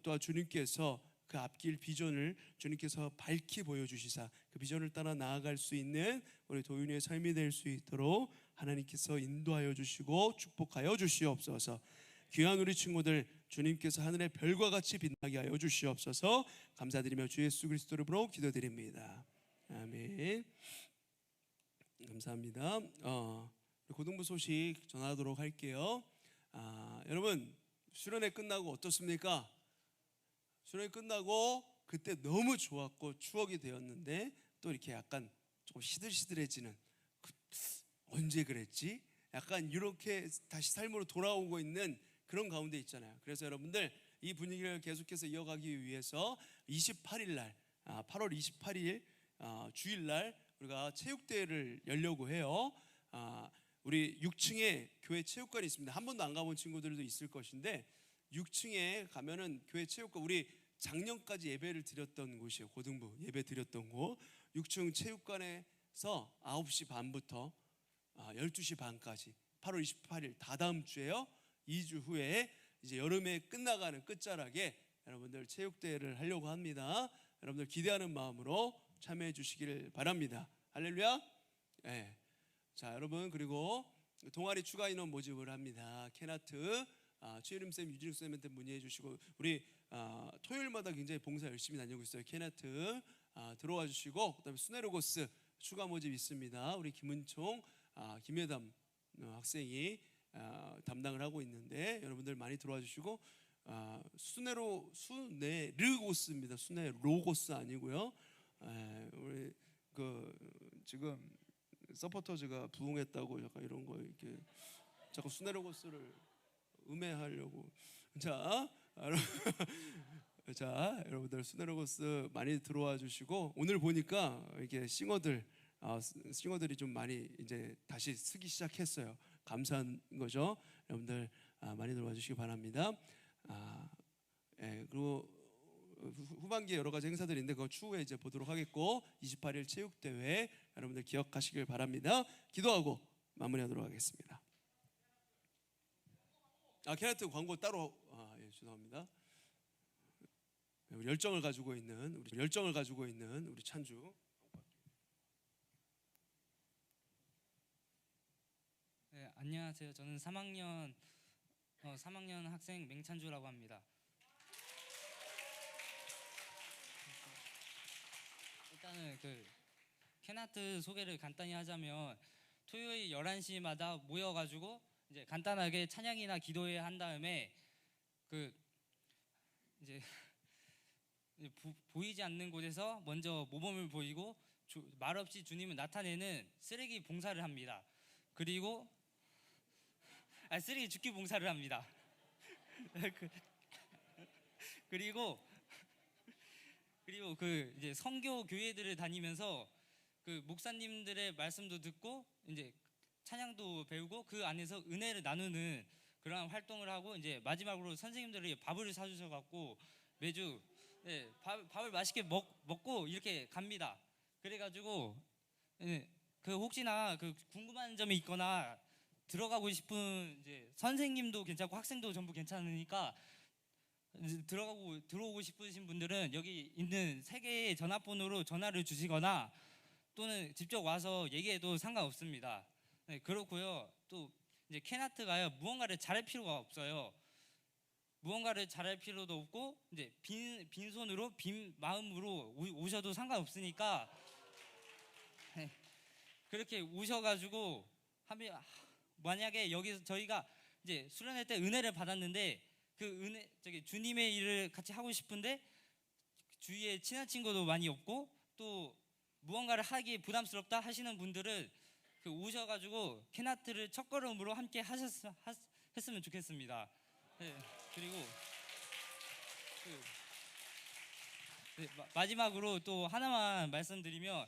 또한 주님께서 그 앞길 비전을 주님께서 밝히 보여주시사 그 비전을 따라 나아갈 수 있는 우리 도윤이의 삶이 될 수 있도록 하나님께서 인도하여 주시고 축복하여 주시옵소서. 귀한 우리 친구들 주님께서 하늘의 별과 같이 빛나게 하여 주시옵소서. 감사드리며 주 예수 그리스도로 부르 기도드립니다. 아멘. 감사합니다. 고등부 소식 전하도록 할게요. 여러분, 수련회 끝나고 어떻습니까? 수련회 끝나고 그때 너무 좋았고 추억이 되었는데 또 이렇게 약간 조금 시들시들해지는, 언제 그랬지? 약간 이렇게 다시 삶으로 돌아오고 있는 그런 가운데 있잖아요. 그래서 여러분들 이 분위기를 계속해서 이어가기 위해서 28일 날 8월 28일 주일날 우리가 체육대회를 열려고 해요. 우리 6층에 교회 체육관이 있습니다. 한 번도 안 가본 친구들도 있을 것인데 6층에 가면은 교회 체육관, 우리 작년까지 예배를 드렸던 곳이에요. 고등부 예배 드렸던 곳 6층 체육관에서 9시 반부터 12시 반까지 8월 28일 다다음 주에요. 2주 후에 이제 여름에 끝나가는 끝자락에 여러분들 체육대회를 하려고 합니다. 여러분들 기대하는 마음으로 참여해 주시기를 바랍니다. 할렐루야. 네. 자, 여러분, 그리고 동아리 추가 인원 모집을 합니다. 캐나트 최유림쌤, 유진욱쌤한테 문의해 주시고, 우리 토요일마다 굉장히 봉사 열심히 다니고 있어요. 캐나트 들어와 주시고, 그다음에 수네로고스 추가 모집 있습니다. 우리 김은총, 김혜담 학생이 담당을 하고 있는데 여러분들 많이 들어와 주시고 수네르고스입니다. 수네로고스 아니고요. 우리 지금 서포터즈가 부흥했다고 약간 이런 거 이렇게 자꾸 수네로고스를 음해하려고. 자, 여러분들 수네로고스 많이 들어와 주시고 오늘 보니까 이게 싱어들이 좀 많이 이제 다시 쓰기 시작했어요. 감사한 거죠. 여러분들 많이 들어와 주시기 바랍니다. 그리고 후반기에 여러 가지 행사들이 있는데 그거 추후에 이제 보도록 하겠고 28일 체육대회 여러분들 기억하시길 바랍니다. 기도하고 마무리하도록 하겠습니다. 캐나트 광고 따로 죄송합니다. 열정을 가지고 있는 우리 찬주. 네, 안녕하세요. 저는 3학년 학생 맹찬주라고 합니다. 일단은 캐나트 소개를 간단히 하자면 토요일 11시마다 모여가지고 이제 간단하게 찬양이나 기도회 한 다음에 이제 보이지 않는 곳에서 먼저 모범을 보이고 말없이 주님을 나타내는 쓰레기 봉사를 합니다. 그리고 쓰레기 줍기 봉사를 합니다. 그리고 이제 선교 교회들을 다니면서 목사님들의 말씀도 듣고 이제 찬양도 배우고 그 안에서 은혜를 나누는 그러한 활동을 하고 이제 마지막으로 선생님들이 밥을 사주셔 갖고 매주 밥을 맛있게 먹고 이렇게 갑니다. 그래가지고 혹시나 궁금한 점이 있거나 들어가고 싶은 이제 선생님도 괜찮고 학생도 전부 괜찮으니까 들어오고 싶으신 분들은 여기 있는 3개의 전화번호로 전화를 주시거나 또는 직접 와서 얘기해도 상관없습니다. 그렇고요. 또 이제 캐나트가요 무언가를 잘할 필요가 없어요. 무언가를 잘할 필요도 없고 이제 빈손으로 빈 마음으로 오셔도 상관없으니까 그렇게 오셔가지고 만약에 여기서 저희가 이제 수련회 때 은혜를 받았는데 주님의 일을 같이 하고 싶은데 주위에 친한 친구도 많이 없고 또 무언가를 하기 부담스럽다 하시는 분들은 오셔가지고 캐나트를 첫걸음으로 함께 했으면 좋겠습니다. 그리고 마지막으로 또 하나만 말씀드리면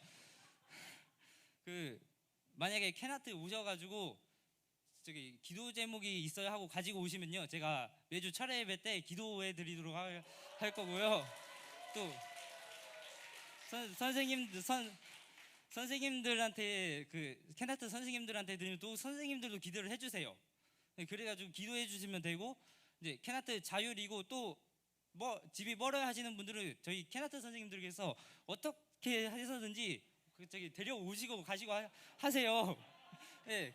만약에 캐나트 오셔가지고 기도 제목이 있어야 하고 가지고 오시면요 제가 매주 철회 예배 때 기도해 드리도록 할 거고요. 또 선생님들한테 캐나트 선생님들한테 드리면 또 선생님들도 기도를 해주세요. 그래가지고 기도해 주시면 되고 이제 캐나트 자율이고 또 집이 멀어야 하시는 분들은 저희 캐나트 선생님들께서 어떻게 해서든지 데려오시고 가시고 하세요.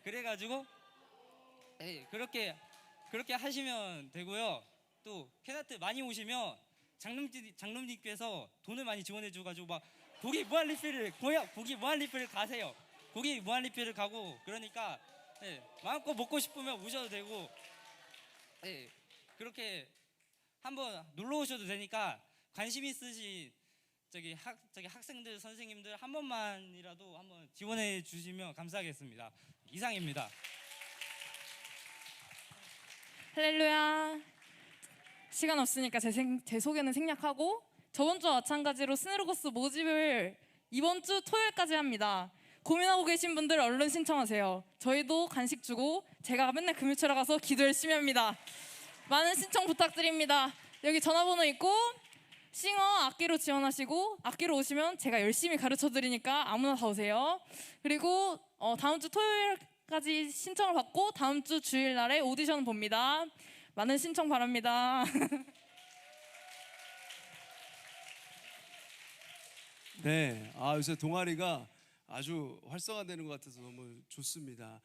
그래가지고 그렇게 하시면 되고요. 또 캐나트 많이 오시면 장로님께서 돈을 많이 지원해 줘가지고 고기 무한리필을 가세요. 고기 무한리필을 가고 그러니까 마음껏 먹고 싶으면 오셔도 되고 그렇게 한번 놀러 오셔도 되니까 관심 있으신 학생들 선생님들 한 번만이라도 한번 지원해 주시면 감사하겠습니다. 이상입니다. 할렐루야. 시간 없으니까 제 소개는 생략하고 저번 주와 마찬가지로 스네르고스 모집을 이번 주 토요일까지 합니다. 고민하고 계신 분들 얼른 신청하세요. 저희도 간식 주고 제가 맨날 금요일에 가서 기도 열심히 합니다. 많은 신청 부탁드립니다. 여기 전화번호 있고 싱어 악기로 지원하시고 악기로 오시면 제가 열심히 가르쳐 드리니까 아무나 다 오세요. 그리고 다음 주 토요일까지 신청을 받고 다음 주 주일날에 오디션 봅니다. 많은 신청 바랍니다. 네, 요새 동아리가 아주 활성화되는 것 같아서 너무 좋습니다.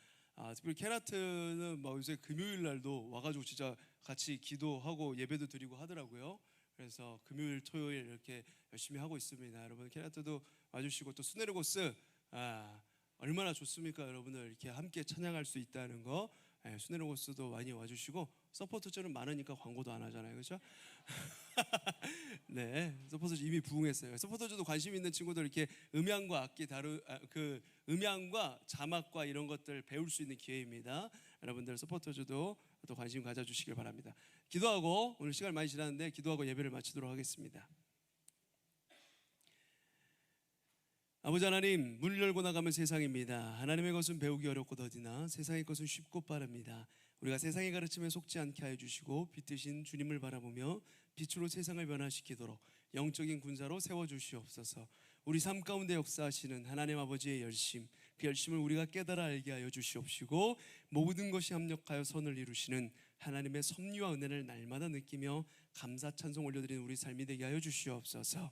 특별히 캐나트는 요새 금요일 날도 와가지고 진짜 같이 기도하고 예배도 드리고 하더라고요. 그래서 금요일, 토요일 이렇게 열심히 하고 있습니다. 여러분 캐나트도 와주시고 또 스네르고스 얼마나 좋습니까, 여러분들. 이렇게 함께 찬양할 수 있다는 거. 수네로고스도 많이 와주시고, 서포터즈는 많으니까 광고도 안 하잖아요, 그렇죠? 네, 서포터즈 이미 부응했어요. 서포터즈도 관심 있는 친구들 이렇게 음향과 악기 그 음향과 자막과 이런 것들 배울 수 있는 기회입니다. 여러분들 서포터즈도 또 관심 가져주시길 바랍니다. 기도하고, 오늘 시간 많이 지났는데 기도하고 예배를 마치도록 하겠습니다. 아버지 하나님, 문을 열고 나가면 세상입니다. 하나님의 것은 배우기 어렵고 더디나 세상의 것은 쉽고 빠릅니다. 우리가 세상의 가르침에 속지 않게 하여 주시고 빛드신 주님을 바라보며 빛으로 세상을 변화시키도록 영적인 군사로 세워주시옵소서. 우리 삶 가운데 역사하시는 하나님 아버지의 열심, 그 열심을 우리가 깨달아 알게 하여 주시옵시고, 모든 것이 합력하여 선을 이루시는 하나님의 섭리와 은혜를 날마다 느끼며 감사 찬송 올려드리는 우리 삶이 되게 하여 주시옵소서.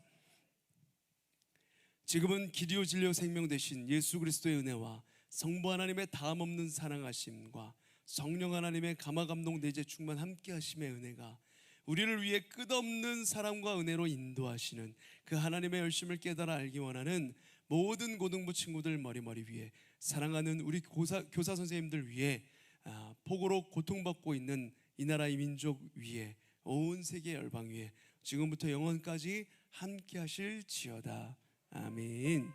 지금은 길이요 진리요 생명 되신 예수 그리스도의 은혜와 성부 하나님의 다함없는 사랑하심과 성령 하나님의 감화감동 내재 충만 함께 하심의 은혜가 우리를 위해 끝없는 사랑과 은혜로 인도하시는 그 하나님의 열심을 깨달아 알기 원하는 모든 고등부 친구들 머리 위에, 사랑하는 우리 교사 선생님들 위에, 폭우로 고통받고 있는 이 나라의 민족 위에, 온 세계 열방 위에 지금부터 영원까지 함께 하실지어다. 아멘.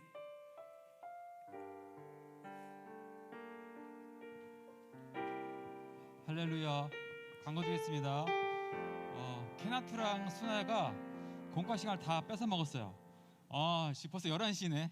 할렐루야. 광고 드리겠습니다. 케나트랑 수나야가 공과 시간을 다 뺏어 먹었어요. 벌써 11시네.